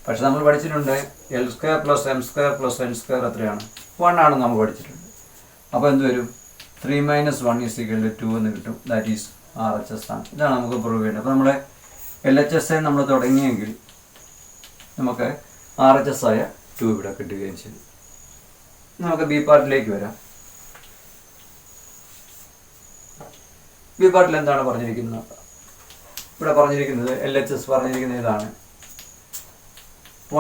പക്ഷെ നമ്മൾ പഠിച്ചിട്ടുണ്ട് L² + m² + n² എത്രയാണ്? 1 ആണെന്ന് നമ്മൾ പഠിച്ചിട്ടുണ്ട്. അപ്പോൾ എന്ത് വരും? 3 - 1 = 2 എന്ന് കിട്ടും. ദാറ്റ് ഈസ് RHS ആണ്. ഇതാണ് നമുക്ക് പ്രൂവ് ചെയ്യേണ്ടത്. അപ്പോൾ നമ്മൾ LHS നമ്മൾ തുടങ്ങിയെങ്കിൽ നമുക്ക് RHS ആയ 2 ഇവിടെ കിട്ടുകയും ചെയ്യും. നമുക്ക് ബി പാർട്ടിലേക്ക് വരാം. ബി പാർട്ടിൽ എന്താണ് പറഞ്ഞിരിക്കുന്നത്? ഇവിടെ പറഞ്ഞിരിക്കുന്നത് LHS പറഞ്ഞിരിക്കുന്നത് ഇതാണ്: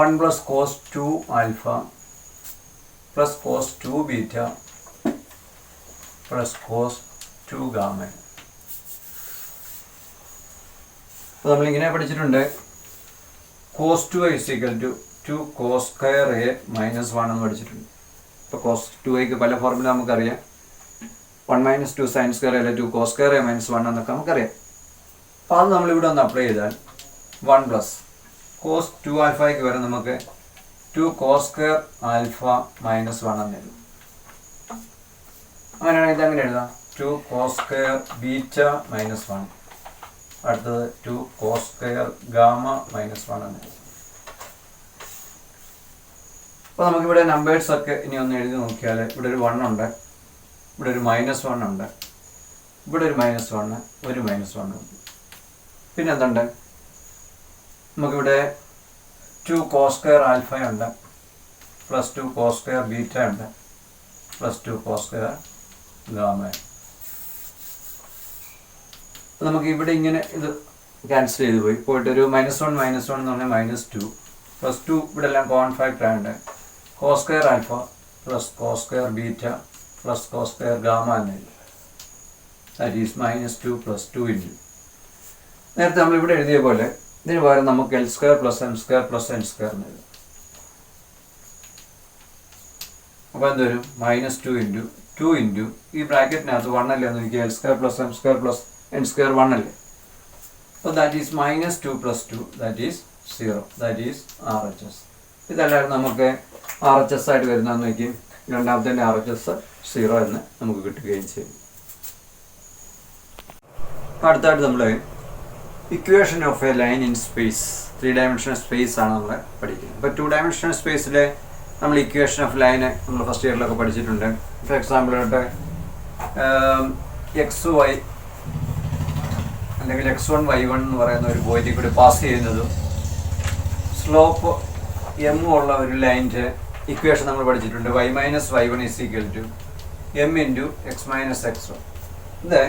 1 + cos 2 α + cos 2 β + cos 2 ഗാമ. അപ്പോൾ നമ്മളിങ്ങനെ പഠിച്ചിട്ടുണ്ട് cos 2a = 2 cos² a - 1 എന്ന് പഠിച്ചിട്ടുണ്ട്. ഇപ്പോൾ cos 2aക്ക് പല ഫോർമുല നമുക്കറിയാം. 1 - 2 sin² അല്ലെ 2 cos² a - 1 എന്നൊക്കെ നമുക്കറിയാം. അപ്പോൾ അത് നമ്മളിവിടെ ഒന്ന് അപ്ലൈ ചെയ്താൽ 1 + cos 2 ആൽഫയ്ക്ക് വരെ നമുക്ക് 2 cos² α - 1 എന്ന് എഴുതും. അങ്ങനെയാണെങ്കിൽ ഇതെങ്ങനെ എഴുതാം? 2 cos² β - 1. അടുത്തത് 2 cos² ഗാമ - 1 എന്ന് എഴുതാം. അപ്പോൾ നമുക്കിവിടെ നമ്പേഴ്സൊക്കെ ഇനി ഒന്ന് എഴുതി നോക്കിയാൽ ഇവിടെ ഒരു 1 ഉണ്ട്, ഇവിടെ ഒരു -1 ഉണ്ട്, ഇവിടെ ഒരു -1, ഒരു -1 ഉണ്ട്. പിന്നെ എന്തുണ്ട്? നമുക്കിവിടെ 2 cos² ആൽഫ ഉണ്ട്, +2 cos² ബീറ്റ ഉണ്ട്, +2 cos² ഗാമ. നമുക്ക് ഇവിടെ ഇങ്ങനെ ഇത് ക്യാൻസൽ ചെയ്ത് പോയിട്ട് ഒരു -1 എന്ന് പറഞ്ഞാൽ -2 +2 ഇവിടെ എല്ലാം കോമൺ ഫാക്ടർ ആയതുകൊണ്ട് cos² alpha + cos² beta + cos² gamma എന്ന് എഴുതും. ദാറ്റ് ഈസ് -2 + 2 × നേരത്തെ നമ്മളിവിടെ എഴുതിയ പോലെ ഇതിന് പകരം നമുക്ക് L² + m² + n² എന്ന് എഴുതാം. അപ്പോൾ എന്ത് വരും? -2 × 2 × ഈ ബ്രാക്കറ്റിനകത്ത് 1 അല്ലേ എന്ന് നോക്കിയാൽ L² + m² + n² 1 അല്ലേ. അപ്പോൾ that is -2 + 2 that is 0. That is RHS. ഇതല്ലായിരുന്നു നമുക്ക് RHS ആയിട്ട് വരുന്നതെന്ന് നോക്കി രണ്ടാമത്തെ RHS 0 എന്ന് നമുക്ക് കിട്ടുകയും ചെയ്യും. അടുത്തായിട്ട് നമ്മൾ equation of a line in space, 3 dimensional space ആണ് നമ്മൾ പഠിക്കുന്നത്. ഇപ്പോൾ 2 ഡയമെൻഷണൽ സ്പേസിലെ നമ്മൾ ഇക്വേഷൻ ഓഫ് ലൈന് നമ്മൾ ഫസ്റ്റ് ഇയറിലൊക്കെ പഠിച്ചിട്ടുണ്ട്. ഫോർ എക്സാമ്പിൾ ആയിട്ട് XY അല്ലെങ്കിൽ x1 y1 എന്ന് പറയുന്ന ഒരു പോയിന്റിൽ കൂടി പാസ് ചെയ്യുന്നതും സ്ലോപ്പ് m ഉള്ള ഒരു ലൈൻ്റെ ഇക്വേഷൻ നമ്മൾ പഠിച്ചിട്ടുണ്ട്. y - y1 = m × x - x1. ഇത്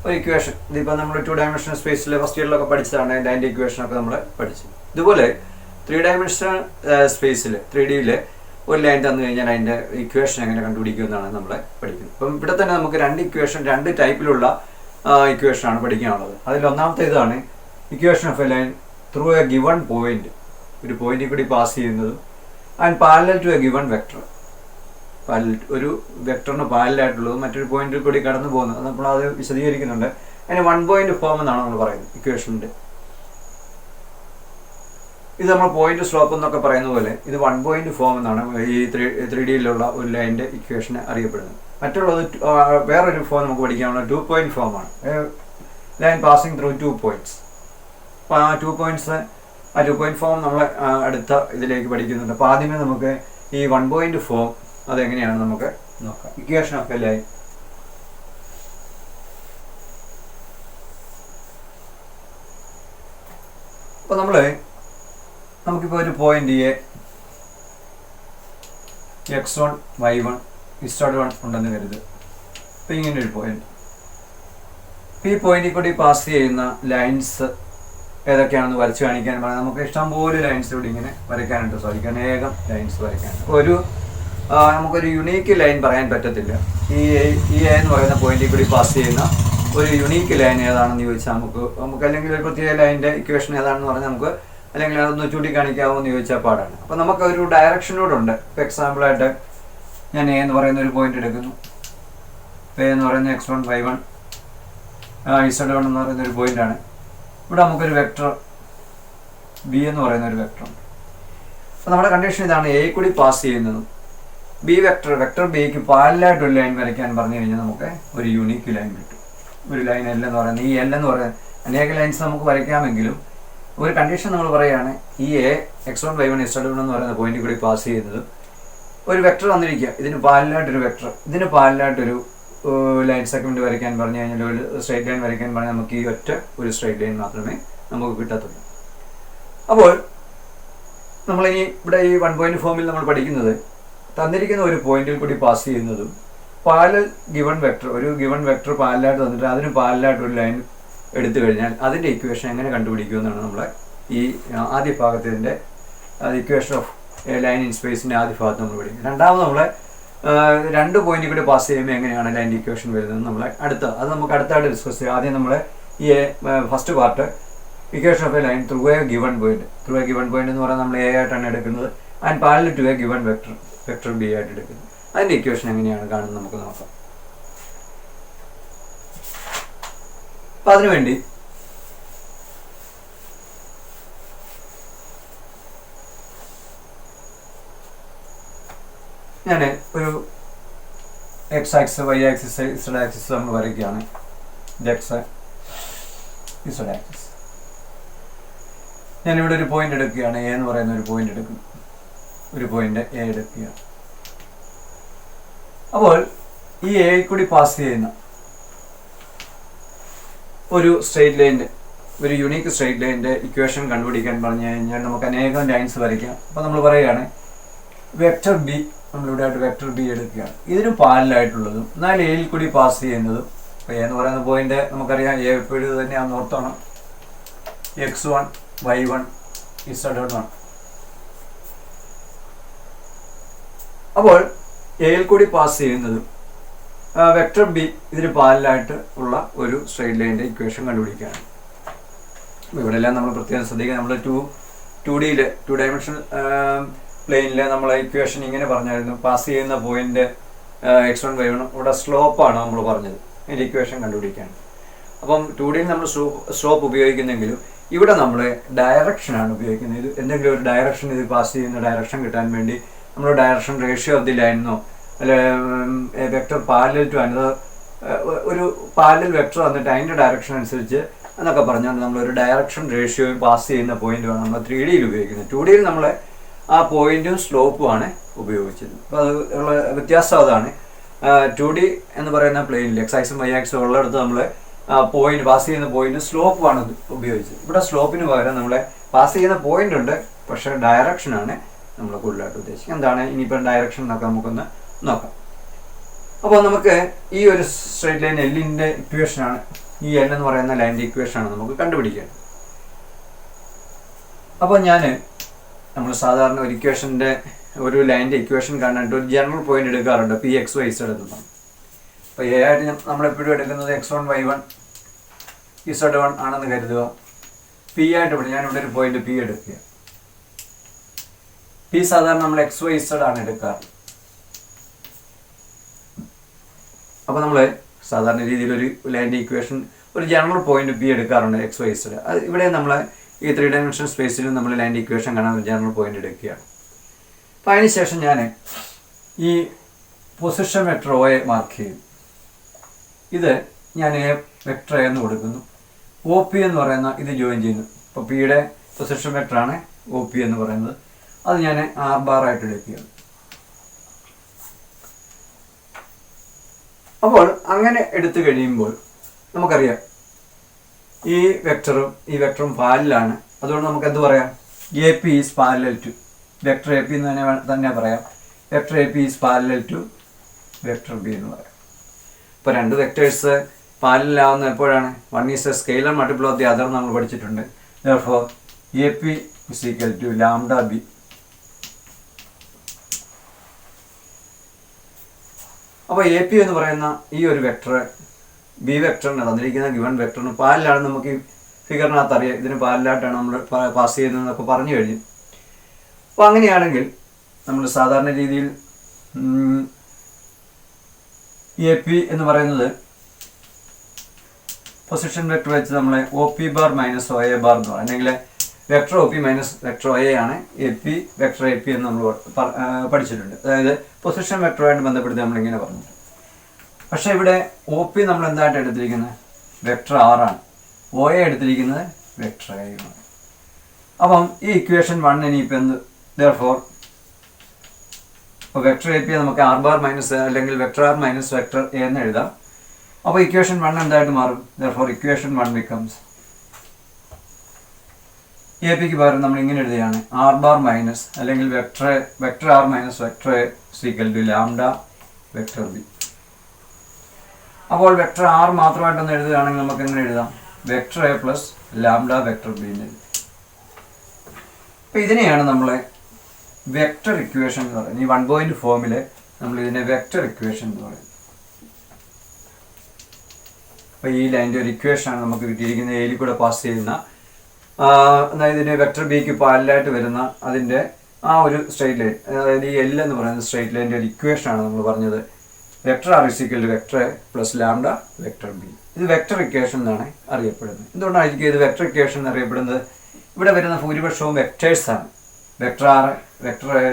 ഒരു ഇക്വേഷൻ. ഇതിപ്പോൾ നമ്മൾ 2 ഡയമെൻഷണൽ സ്പേസിൽ ഫസ്റ്റ് ഇയറിലൊക്കെ പഠിച്ചതാണ്. ലൈൻ്റെ ഇക്വേഷനൊക്കെ നമ്മൾ പഠിച്ചു. ഇതുപോലെ 3 ഡയമെൻഷണൽ സ്പേസിൽ 3Dയിൽ ഒരു ലൈൻ തന്നു കഴിഞ്ഞാൽ അതിൻ്റെ ഇക്വേഷൻ എങ്ങനെ കണ്ടുപിടിക്കുമെന്നാണ് നമ്മൾ പഠിക്കുന്നത്. അപ്പം ഇവിടെ തന്നെ നമുക്ക് 2 ഇക്വേഷൻ 2 ടൈപ്പിലുള്ള ഇക്വേഷനാണ് പഠിക്കാനുള്ളത്. അതിൽ ഒന്നാമത്തെ ഇതാണ് equation of a line through a given point, ഒരു പോയിന്റിൽ കൂടി പാസ് ചെയ്യുന്നതും and parallel to a given vector, ഒരു വെക്ടറിന് പാരലായിട്ടുള്ളതും മറ്റൊരു പോയിന്റിൽ കൂടി കടന്നു പോകുന്നത്. നമ്മൾ അത് വിശദീകരിക്കുന്നുണ്ട്. അതിന് 1 പോയിന്റ് ഫോം എന്നാണ് നമ്മൾ പറയുന്നത് ഇക്വേഷൻ്റെ. ഇത് നമ്മൾ പോയിന്റ് സ്ലോപ്പ് എന്നൊക്കെ പറയുന്ന പോലെ ഇത് 1 പോയിന്റ് ഫോം എന്നാണ് ഈ 3Dയിലുള്ള ഒരു ലൈൻ്റെ ഇക്വേഷന് അറിയപ്പെടുന്നത്. മറ്റുള്ളത് വേറൊരു ഫോം നമുക്ക് പഠിക്കാനുള്ള 2 പോയിന്റ് ഫോമാണ്. Line passing through 2 points. അപ്പോൾ ആ 2 പോയിന്റ്സ്, ആ 2 പോയിന്റ് ഫോം നമ്മൾ അടുത്ത ഇതിലേക്ക് പഠിക്കുന്നുണ്ട്. അപ്പോൾ ആദ്യമേ നമുക്ക് ഈ 1 പോയിന്റ് ഫോം അതെങ്ങനെയാണ് നമുക്ക് നോക്കാം. Equation of a line. അപ്പോൾ നമുക്കിപ്പോൾ ഒരു പോയിന്റ് x1 y1 z1 ഉണ്ടെന്ന് കരുത്. അപ്പോൾ ഇങ്ങനെ ഒരു പോയിന്റ്, ഈ പോയിന്റിൽ കൂടി പാസ് ചെയ്യുന്ന ലൈൻസ് ഏതൊക്കെയാണെന്ന് വരച്ച് കാണിക്കാൻ പറഞ്ഞാൽ നമുക്ക് ഇഷ്ടംപോലെ ലൈൻസ് ഇവിടെ ഇങ്ങനെ വരയ്ക്കാനായിട്ട് സാധിക്കും. അനേകം ലൈൻസ് വരയ്ക്കാനുണ്ട്. ഒരു നമുക്കൊരു യുണീക്ക് ലൈൻ പറയാൻ പറ്റത്തില്ല. ഈ എ എന്ന് പറയുന്ന പോയിന്റിൽ കൂടി പാസ് ചെയ്യുന്ന ഒരു യുണീക്ക് ലൈൻ ഏതാണെന്ന് ചോദിച്ചാൽ നമുക്ക് അല്ലെങ്കിൽ ഒരു പ്രത്യേക ലൈനിൻ്റെ ഇക്വേഷൻ ഏതാണെന്ന് പറഞ്ഞാൽ നമുക്ക് അല്ലെങ്കിൽ അതൊന്ന് ചൂണ്ടിക്കാണിക്കാമോ എന്ന് ചോദിച്ചാൽ പാടാണ്. അപ്പോൾ നമുക്കൊരു ഡയറക്ഷനോടുണ്ട്. ഇപ്പോൾ എക്സാമ്പിളായിട്ട് ഞാൻ എ എന്ന് പറയുന്ന ഒരു പോയിന്റ് എടുക്കുന്നു. എ എന്ന് പറയുന്ന x1 y1 z1 എന്ന് പറയുന്ന ഒരു പോയിന്റാണ്. ഇവിടെ നമുക്കൊരു വെക്ടർ ബി എന്ന് പറയുന്ന ഒരു വെക്ടറുണ്ട്. അപ്പോൾ നമ്മുടെ കണ്ടീഷൻ ഇതാണ്, എ കൂടി പാസ് ചെയ്യുന്നതും ബി വെക്ടർ ബിക്ക് പാരലായിട്ടൊരു ലൈൻ വരയ്ക്കാൻ പറഞ്ഞു കഴിഞ്ഞാൽ നമുക്ക് ഒരു യൂണീക്ക് ലൈൻ കിട്ടും. ഒരു ലൈൻ എൽ എന്ന് പറയുന്നത്, ഈ എൽ എന്ന് പറയുന്നത് അനേക ലൈൻസ് നമുക്ക് വരയ്ക്കാമെങ്കിലും ഒരു കണ്ടീഷൻ നമ്മൾ പറയുകയാണ്, ഈ എ x1 y1 z1 എന്ന് പറയുന്ന പോയിന്റിൽ കൂടി പാസ് ചെയ്യുന്നത് ഒരു വെക്ടർ വന്നിരിക്കുക, ഇതിന് പാരലായിട്ടൊരു വെക്ടർ, ഇതിന് പാരലായിട്ടൊരു ലൈൻ സെഗ്മെന്റ് വരയ്ക്കാൻ പറഞ്ഞു കഴിഞ്ഞാൽ, ഒരു സ്ട്രൈറ്റ് ലൈൻ വരയ്ക്കാൻ പറഞ്ഞാൽ നമുക്ക് ഈ ഒറ്റ ഒരു സ്ട്രൈറ്റ് ലൈൻ മാത്രമേ നമുക്ക് കിട്ടത്തുള്ളൂ. അപ്പോൾ നമ്മളിനി ഇവിടെ ഈ 1 പോയിന്റ് ഫോമിൽ നമ്മൾ പഠിക്കുന്നത് തന്നിരിക്കുന്ന ഒരു പോയിന്റിൽ കൂടി പാസ് ചെയ്യുന്നതും പാരലൽ ഗിവൺ വെക്ടർ, ഒരു ഗിവൺ വെക്ടർ പാരലായിട്ട് തന്നിട്ട് അതിന് പാരലായിട്ട് ഒരു ലൈൻ എടുത്തു കഴിഞ്ഞാൽ അതിൻ്റെ ഇക്വേഷൻ എങ്ങനെ കണ്ടുപിടിക്കുമെന്നാണ് നമ്മളെ ഈ ആദ്യ ഭാഗത്തിൻ്റെ equation of a line in സ്പേസിൻ്റെ ആദ്യ ഭാഗത്ത് നമ്മൾ പഠിക്കും. രണ്ടാമത് നമ്മളെ 2 പോയിന്റിൽ കൂടി പാസ് ചെയ്യുമ്പോൾ എങ്ങനെയാണ് ലൈൻ്റെ ഇക്വേഷൻ വരുന്നത് നമ്മളെ അത് നമുക്ക് അടുത്തായിട്ട് ഡിസ്കസ് ചെയ്യാം. ആദ്യം നമ്മളെ ഈ first part equation of a line through a given point എന്ന് പറഞ്ഞാൽ നമ്മൾ എ ആയിട്ടാണ് എടുക്കുന്നത്, and parallel to a given vector B ആയിട്ട് എടുക്കുന്നത്. അതിൻ്റെ ഇക്വേഷൻ എങ്ങനെയാണ് കാണുന്നത് നമുക്ക് നോക്കാം. അപ്പം അതിനുവേണ്ടി ഞാൻ ഒരു x axis y axis z axis നമ്മൾ വരയ്ക്കുകയാണ്. ഇത് എക്സ് ഇസഡ് ആക്സിസ്. ഞാനിവിടെ ഒരു പോയിന്റ് എടുക്കുകയാണ്, എ എന്ന് പറയുന്ന ഒരു പോയിന്റ് എടുക്കുന്നു, ഒരു പോയിന്റ് എ എടുക്കുകയാണ്. അപ്പോൾ ഈ എ കൂടി പാസ് ചെയ്യുന്ന ഒരു സ്ട്രെയിറ്റ് ലൈൻ്റെ, ഒരു യൂണീക്ക് സ്ട്രെയിറ്റ് ലൈൻ്റെ ഇക്വേഷൻ കണ്ടുപിടിക്കാൻ പറഞ്ഞു കഴിഞ്ഞാൽ നമുക്ക് അനേകം ലൈൻസ് വരയ്ക്കാം. അപ്പോൾ നമ്മൾ പറയുകയാണ് വെക്ടർ ബി, നമ്മളിവിടെ ആയിട്ട് വെക്ടർ ബി എടുക്കുകയാണ്, ഇതിനും പാരലായിട്ടുള്ളതും എന്നാൽ എയിൽ കൂടി പാസ് ചെയ്യുന്നതും. അപ്പോൾ എ എന്ന് പറയുന്ന പോയിന്റ് നമുക്കറിയാം, എ എപ്പോഴും ഇത് തന്നെയാണ് ഓർത്തോണം, x1 y1 z1. അപ്പോൾ എയിൽ കൂടി പാസ് ചെയ്യുന്നതും വെക്ടർ ബി ഇതിന് പാരലായിട്ട് ഉള്ള ഒരു സ്ട്രെയിറ്റ് ലൈൻ്റെ ഇക്വേഷൻ കണ്ടുപിടിക്കുകയാണ്. ഇവിടെ എല്ലാം നമ്മൾ പ്രത്യേകം ശ്രദ്ധിക്കുക, നമ്മൾ 2D 2 ഡയമെൻഷണൽ പ്ലെയിനിൽ നമ്മൾ ഇക്വേഷൻ ഇങ്ങനെ പറഞ്ഞായിരുന്നു, പാസ് ചെയ്യുന്ന പോയിന്റ് x1 y1 ഇവിടെ സ്ലോപ്പാണ് നമ്മൾ പറഞ്ഞത്, അതിൻ്റെ ഇക്വേഷൻ കണ്ടുപിടിക്കുകയാണ്. അപ്പം 2D നമ്മൾ സ്ലോപ്പ് ഉപയോഗിക്കുന്നെങ്കിലും ഇവിടെ നമ്മൾ ഡയറക്ഷനാണ് ഉപയോഗിക്കുന്നത്. ഇത് എന്തെങ്കിലും ഒരു ഡയറക്ഷൻ, ഇത് പാസ് ചെയ്യുന്ന ഡയറക്ഷൻ കിട്ടാൻ വേണ്ടി നമ്മൾ ഡയറക്ഷൻ റേഷ്യോ ഓഫ് ദി ലൈനെന്നോ അല്ലെ വെക്ടർ പാരലൽ ടു അനദർ, ഒരു പാരലൽ വെക്ടർ വന്നിട്ട് അതിൻ്റെ ഡയറക്ഷൻ അനുസരിച്ച് എന്നൊക്കെ പറഞ്ഞുകൊണ്ട് നമ്മളൊരു ഡയറക്ഷൻ റേഷ്യോയും പാസ് ചെയ്യുന്ന പോയിന്റുമാണ് നമ്മൾ 3D ഉപയോഗിക്കുന്നത്. 2D നമ്മൾ ആ പോയിന്റും സ്ലോപ്പുമാണ് ഉപയോഗിച്ചത്. അപ്പോൾ അത് ഉള്ള വ്യത്യാസം അതാണ്. 2D എന്ന് പറയുന്ന പ്ലെയിനിൽ എക്സ് ആക്സും വൈ ആക്സും ഉള്ളിടത്ത് നമ്മൾ പോയിന്റ് പാസ് ചെയ്യുന്ന പോയിന്റ് സ്ലോപ്പാണ് ഉപയോഗിച്ചത്. ഇവിടെ സ്ലോപ്പിന് പകരം നമ്മളെ പാസ് ചെയ്യുന്ന പോയിന്റ് ഉണ്ട്, പക്ഷേ ഡയറക്ഷനാണ് നമ്മൾ കൂടുതലായിട്ട് ഉദ്ദേശിക്കുന്നത്. എന്താണ് ഇനിയിപ്പം ഡയറക്ഷൻ എന്നൊക്കെ നമുക്കൊന്ന് നോക്കാം. അപ്പോൾ നമുക്ക് ഈ ഒരു സ്ട്രെയിറ്റ് ലൈൻ എല്ലിൻ്റെ ഇക്വേഷനാണ്, ഈ എൽ എന്ന് പറയുന്ന ലൈനിൻ്റെ ഇക്വേഷനാണ് നമുക്ക് കണ്ടുപിടിക്കേണ്ടത്. അപ്പോൾ നമ്മൾ സാധാരണ ഒരു ഇക്വേഷൻ്റെ ഒരു ലൈനിൻ്റെ ഇക്വേഷൻ കാണാനായിട്ട് ഒരു ജനറൽ പോയിന്റ് എടുക്കാറുണ്ട്, പി എക്സ് വൈ സെഡ് എന്നാണ്. അപ്പോൾ എ ആയിട്ട് നമ്മളെപ്പോഴും എടുക്കുന്നത് x1 y1 z1 ആണെന്ന് കരുതുക. പി ആയിട്ട് ഞാനിവിടെ ഒരു പോയിന്റ് പി എടുക്കുക. പി സാധാരണ നമ്മൾ എക്സ് വൈ സെഡ് ആണ് എടുക്കാറ്. അപ്പോൾ നമ്മൾ സാധാരണ രീതിയിൽ ഒരു ലൈനിൻ്റെ ഇക്വേഷൻ ഒരു ജനറൽ പോയിന്റ് പി എടുക്കാറുണ്ട്, എക്സ് വൈ സെഡ്. അത് ഇവിടെ നമ്മൾ ഈ 3 ഡയമെൻഷണൽ സ്പേസിലും നമ്മൾ ലൈനിൻ്റെ ഇക്വേഷൻ കാണാൻ ഒരു ജനറൽ പോയിന്റ് എടുക്കുകയാണ്. അപ്പോൾ അതിനുശേഷം ഞാൻ ഈ പൊസിഷൻ വെക്ടർ ഒ മാർക്ക് ചെയ്യും. ഇത് ഞാൻ എ വെക്ടർ എന്ന് കൊടുക്കുന്നു. ഒ പി എന്ന് പറയുന്ന ഇത് ജോയിൻ ചെയ്യുന്നു. ഇപ്പോൾ പിയുടെ പൊസിഷൻ വെക്ടറാണ് ഒ പി എന്ന് പറയുന്നത്. അത് ഞാൻ ആർ ബാർ ആയിട്ട് എടുക്കുകയാണ്. അപ്പോൾ അങ്ങനെ എടുത്തു കഴിയുമ്പോൾ നമുക്കറിയാം ഈ വെക്ടറും പാരലാണ്. അതുകൊണ്ട് നമുക്ക് എന്ത് പറയാം, A P is parallel to vector A P എന്ന് തന്നെ പറയാം. Vector A P is parallel to vector B എന്ന് പറയാം. ഇപ്പോൾ 2 വെക്ടേഴ്സ് പാരലലാവുന്ന എപ്പോഴാണ്, one is a scalar multiple of the other നമ്മൾ പഠിച്ചിട്ടുണ്ട്. therefore A P is equal to lambda B. അപ്പോൾ എ പി എന്ന് പറയുന്ന ഈ ഒരു വെക്ടർ ബി വെക്ടറിന് തന്നിരിക്കുന്ന ഗിവൺ വെക്ടറിന് പാരലാണ് നമുക്ക് ഈ ഫിഗറിനകത്ത് അറിയാം. ഇതിന് പാരലായിട്ടാണ് നമ്മൾ പാസ് ചെയ്യുന്നതെന്നൊക്കെ പറഞ്ഞു കഴിഞ്ഞു. അപ്പോൾ അങ്ങനെയാണെങ്കിൽ നമ്മൾ സാധാരണ രീതിയിൽ എ പി എന്ന് പറയുന്നത് പൊസിഷൻ വെക്ടർ വെച്ച് നമ്മൾ O P bar minus O A bar എന്ന് പറയും. അല്ലെങ്കിൽ vector O P minus vector O A ആണ് A P vector A P എന്ന് നമ്മൾ പഠിച്ചിട്ടുണ്ട്. അതായത് പൊസിഷൻ വെക്ടറുമായിട്ട് ബന്ധപ്പെടുത്തി നമ്മളിങ്ങനെ പറഞ്ഞു. പക്ഷേ ഇവിടെ ഒ പി നമ്മൾ എന്തായിട്ട് എടുത്തിരിക്കുന്നത് വെക്ടർ ആറാണ്, ഒ എ എടുത്തിരിക്കുന്നത് വെക്ടർ എ ആണ്. അപ്പം ഈ ഇക്വേഷൻ 1 ഇനിയിപ്പോൾ എന്ത് ദെയർഫോർ അപ്പോൾ വെക്ടർ എ പി നമുക്ക് ആർ ബാർ മൈനസ് അല്ലെങ്കിൽ vector R minus vector A എന്ന് എഴുതാം. അപ്പോൾ ഇക്വേഷൻ 1 എന്തായിട്ട് മാറും? ദെയർഫോർ ഇക്വേഷൻ 1 ബിക്കംസ് എ പിക്ക് പകരം നമ്മൾ ഇങ്ങനെ എഴുതുകയാണ് ആർ ബാർ മൈനസ് അല്ലെങ്കിൽ vector R minus vector A equal to lambda vector B. അപ്പോൾ വെക്ടർ ആർ മാത്രമായിട്ടൊന്ന് എഴുതുകയാണെങ്കിൽ നമുക്ക് എങ്ങനെ എഴുതാം? Vector A plus lambda vector B എന്ന് എഴുതും. അപ്പോൾ ഇതിനെയാണ് നമ്മൾ വെക്ടർ ഇക്വേഷൻ എന്ന് പറയുന്നത്. ഈ 1 പോയിന്റ് ഫോമിൽ നമ്മൾ ഇതിനെ വെക്ടർ ഇക്വേഷൻ എന്ന് പറയുന്നത്. അപ്പോൾ ഈ ലൈൻ്റെ ഒരു ഇക്വേഷനാണ് നമുക്ക് കിട്ടിയിരിക്കുന്നത്. എയിൽ കൂടെ പാസ് ചെയ്യുന്ന അതായത് ഇതിന് വെക്ടർ ബിക്ക് പാരലായിട്ട് വരുന്ന അതിൻ്റെ ആ ഒരു സ്ട്രെയിറ്റ് ലൈൻ, അതായത് ഈ എൽ എന്ന് പറയുന്ന സ്ട്രെയിറ്റ് ലൈൻ്റെ ഒരു ഇക്വേഷനാണ് നമ്മൾ പറഞ്ഞത്. Vector R is equal to vector A plus lambda vector B. ഇത് വെക്ടർ ഇക്വേഷൻ എന്നാണ് അറിയപ്പെടുന്നത്. എന്തുകൊണ്ടായിരിക്കും ഇത് വെക്ടർ ഇക്വേഷൻ എന്ന് അറിയപ്പെടുന്നത്? ഇവിടെ വരുന്ന ഭൂരിപക്ഷവും വെക്ടേഴ്സാണ്. Vector R, vector A,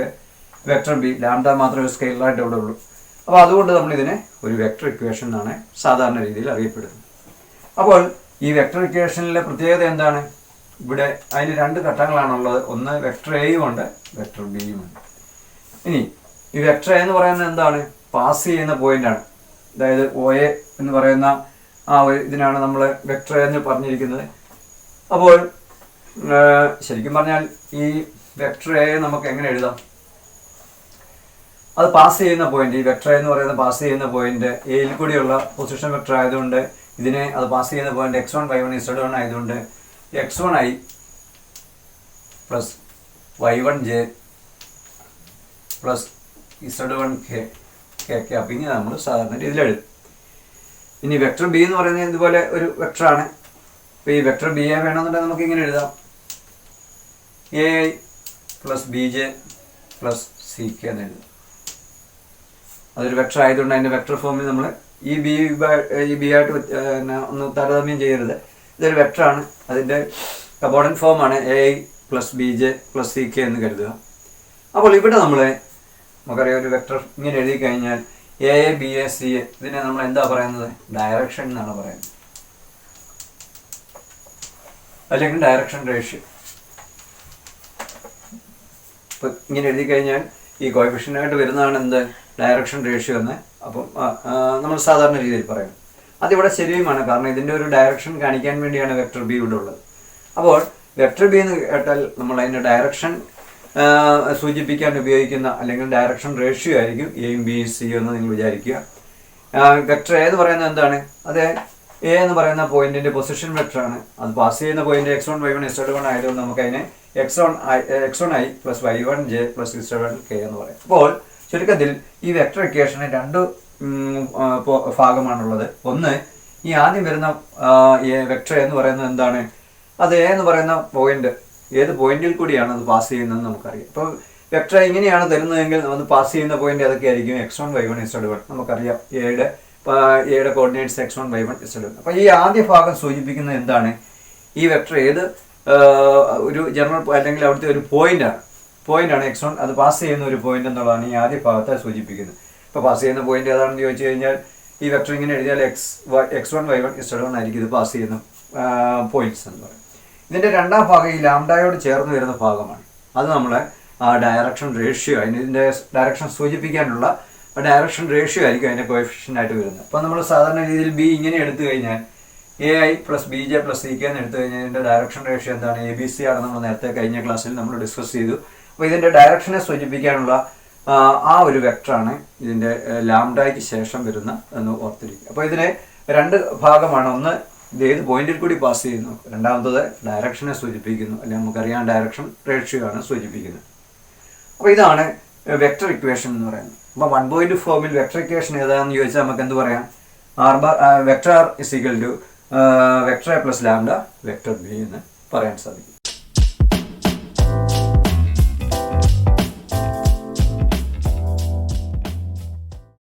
vector B, lambda മാത്രമേ സ്കെയിലായിട്ട് ഇവിടെ ഉള്ളൂ. അപ്പോൾ അതുകൊണ്ട് നമ്മളിതിനെ ഒരു വെക്ടർ ഇക്വേഷൻ എന്നാണ് സാധാരണ രീതിയിൽ അറിയപ്പെടുന്നത്. അപ്പോൾ ഈ വെക്ടർ ഇക്വേഷനിലെ പ്രത്യേകത എന്താണ്? ഇവിടെ അതിന് 2 ഘട്ടങ്ങളാണുള്ളത്. ഒന്ന് വെക്ടർ എയും ഉണ്ട്, വെക്ടർ ബിയും ഉണ്ട്. ഇനി ഈ വെക്ടർ എ എന്ന് പറയുന്നത് എന്താണ്? പാസ് ചെയ്യുന്ന പോയിന്റാണ്. അതായത് ഒ എ എന്ന് പറയുന്ന ആ ഒരു ഇതിനാണ് നമ്മൾ വെക്ടർ എന്ന് പറഞ്ഞിരിക്കുന്നത്. അപ്പോൾ ശരിക്കും പറഞ്ഞാൽ ഈ വെക്ടർ എ നമുക്ക് എങ്ങനെ എഴുതാം? അത് പാസ് ചെയ്യുന്ന പോയിന്റ്, ഈ വെക്ടർ എന്ന് പറയുന്ന പാസ് ചെയ്യുന്ന പോയിന്റ് എയിൽ കൂടിയുള്ള പൊസിഷൻ വെക്ടർ ആയതുകൊണ്ട് ഇതിനെ അത് പാസ് ചെയ്യുന്ന പോയിന്റ് x1 y1 z1 ആയതുകൊണ്ട് x1i plus y1j plus z1k അപ്പം ഇങ്ങനെ നമ്മൾ സാധാരണ രീതിയിൽ എഴുതും. ഇനി വെക്ടർ ബി എന്ന് പറയുന്നത് ഇതുപോലെ ഒരു വെക്ടറാണ്. അപ്പോൾ ഈ വെക്ടർ ബി എ വേണമെന്നുണ്ടെങ്കിൽ നമുക്ക് ഇങ്ങനെ എഴുതാം A I plus B J plus C K എന്ന് എഴുതാം. അതൊരു വെക്ടർ ആയതുകൊണ്ട് അതിൻ്റെ വെക്ടർ ഫോമിൽ നമ്മൾ ഈ ബി ആയിട്ട് ഒന്ന് താരതമ്യം ചെയ്യരുത്. ഇതൊരു വെക്ടറാണ്, അതിൻ്റെ കബോർഡൻ ഫോമാണ് A I plus B J plus C K എന്ന് കരുതുക. അപ്പോൾ ഇവിടെ നമുക്കറിയാം ഒരു വെക്ടർ ഇങ്ങനെ എഴുതി കഴിഞ്ഞാൽ A A B A C A, ഇതിനെ നമ്മൾ എന്താ പറയുന്നത്? ഡയറക്ഷൻ എന്നാണ് പറയുന്നത്, അല്ലെങ്കിൽ ഡയറക്ഷൻ റേഷ്യോ. ഇപ്പം ഇങ്ങനെ എഴുതി കഴിഞ്ഞാൽ ഈ കോഎഫിഷ്യൻ്റായിട്ട് വരുന്നതാണ് എന്ത്? ഡയറക്ഷൻ റേഷ്യോ എന്ന്. അപ്പം നമ്മൾ സാധാരണ രീതിയിൽ പറയും. അതിവിടെ ശരിയുമാണ്, കാരണം ഇതിൻ്റെ ഒരു ഡയറക്ഷൻ കാണിക്കാൻ വേണ്ടിയാണ് വെക്ടർ ബി ഇവിടെ ഉള്ളത്. അപ്പോൾ വെക്ടർ ബി എന്ന് കേട്ടാൽ നമ്മൾ അതിൻ്റെ ഡയറക്ഷൻ സൂചിപ്പിക്കാൻ ഉപയോഗിക്കുന്ന അല്ലെങ്കിൽ ഡയറക്ഷൻ റേഷ്യോ ആയിരിക്കും എയും ബിയും സിയും എന്ന് നിങ്ങൾ വിചാരിക്കുക. വെക്ടർ എ എന്ന് പറയുന്നത് എന്താണ്? അത് എ എന്ന് പറയുന്ന പോയിന്റിന്റെ പൊസിഷൻ വെക്ടറാണ്. അത് പാസ് ചെയ്യുന്ന പോയിന്റ് x1 y1 z1 ആയതുകൊണ്ട് നമുക്ക് അതിനെ x1i plus y1j plus z1k എന്ന് പറയും. അപ്പോൾ ചുരുക്കത്തിൽ ഈ വെക്ടർ ഇക്വേഷന് 2 ഭാഗമാണുള്ളത്. ഒന്ന്, ഈ ആദ്യം വരുന്ന വെക്ടർ എന്ന് പറയുന്നത് എന്താണ്? അത് എ എന്ന് പറയുന്ന പോയിന്റ് ഏത് പോയിന്റിൽ കൂടിയാണ് അത് പാസ് ചെയ്യുന്നതെന്ന് നമുക്കറിയാം. ഇപ്പോൾ വെക്ടർ ഇങ്ങനെയാണ് തരുന്നതെങ്കിൽ അത് പാസ് ചെയ്യുന്ന പോയിന്റ് അതൊക്കെ ആയിരിക്കും x1 y1 z1. നമുക്കറിയാം എയുടെ കോർഡിനേറ്റ്സ് x1 y1 z1. അപ്പോൾ ഈ ആദ്യ ഭാഗം സൂചിപ്പിക്കുന്നത് എന്താണ്? ഈ വെക്ടർ ഏത് ഒരു ജനറൽ അല്ലെങ്കിൽ അവിടുത്തെ ഒരു പോയിന്റാണ് x1, അത് പാസ് ചെയ്യുന്ന ഒരു പോയിന്റ് എന്നുള്ളതാണ് ഈ ആദ്യ ഭാഗത്തെ സൂചിപ്പിക്കുന്നത്. ഇപ്പോൾ പാസ് ചെയ്യുന്ന പോയിന്റ് ഏതാണെന്ന് ചോദിച്ചു കഴിഞ്ഞാൽ ഈ വെക്ടർ ഇങ്ങനെ എഴുതിയാൽ x1 y1 z1 ആയിരിക്കും ഇത് പാസ് ചെയ്യുന്ന പോയിന്റ്സ് എന്ന് പറയും. ഇതിൻ്റെ രണ്ടാം ഭാഗം ഈ ലാംഡയോട് ചേർന്ന് വരുന്ന ഭാഗമാണ്. അത് നമ്മളെ ഡയറക്ഷൻ റേഷ്യോ, ഇതിൻ്റെ ഡയറക്ഷൻ സൂചിപ്പിക്കാനുള്ള ഡയറക്ഷൻ റേഷ്യോ ആയിരിക്കും അതിൻ്റെ കോഎഫിഷ്യൻ്റ് ആയിട്ട് വരുന്നത്. അപ്പോൾ നമ്മൾ സാധാരണ രീതിയിൽ ബി ഇങ്ങനെ എടുത്തു കഴിഞ്ഞാൽ A I plus B J plus C K എന്ന് എടുത്തു കഴിഞ്ഞാൽ ഇതിൻ്റെ ഡയറക്ഷൻ റേഷ്യോ എന്താണ്? എ ബി സി ആണെന്ന് നമ്മൾ നേരത്തെ കഴിഞ്ഞ ക്ലാസ്സിൽ നമ്മൾ ഡിസ്കസ് ചെയ്തു. അപ്പോൾ ഇതിൻ്റെ ഡയറക്ഷനെ സൂചിപ്പിക്കാനുള്ള ആ ഒരു വെക്ടറാണ് ഇതിൻ്റെ ലാംഡയ്ക്ക് ശേഷം വരുന്ന എന്ന് ഓർത്തിരിക്കുക. അപ്പോൾ ഇതിനെ 2 ഭാഗമാണ്. ഒന്ന് ഇത് ഏത് പോയിന്റിൽ കൂടി പാസ് ചെയ്യുന്നു, രണ്ടാമത്തത് ഡയറക്ഷനെ സൂചിപ്പിക്കുന്നു, അല്ലെങ്കിൽ നമുക്കറിയാം ഡയറക്ഷൻ റേഷ്യോ ആണ് സൂചിപ്പിക്കുന്നത്. അപ്പോൾ ഇതാണ് വെക്ടർ ഇക്വേഷൻ എന്ന് പറയുന്നത്. അപ്പോൾ 1 ഫോമിൽ വെക്ടർ ഇക്വേഷൻ ഏതാണെന്ന് ചോദിച്ചാൽ നമുക്ക് എന്ത് പറയാം? Vector R is equal to vector A plus lambda vector B എന്ന് പറയാൻ സാധിക്കും.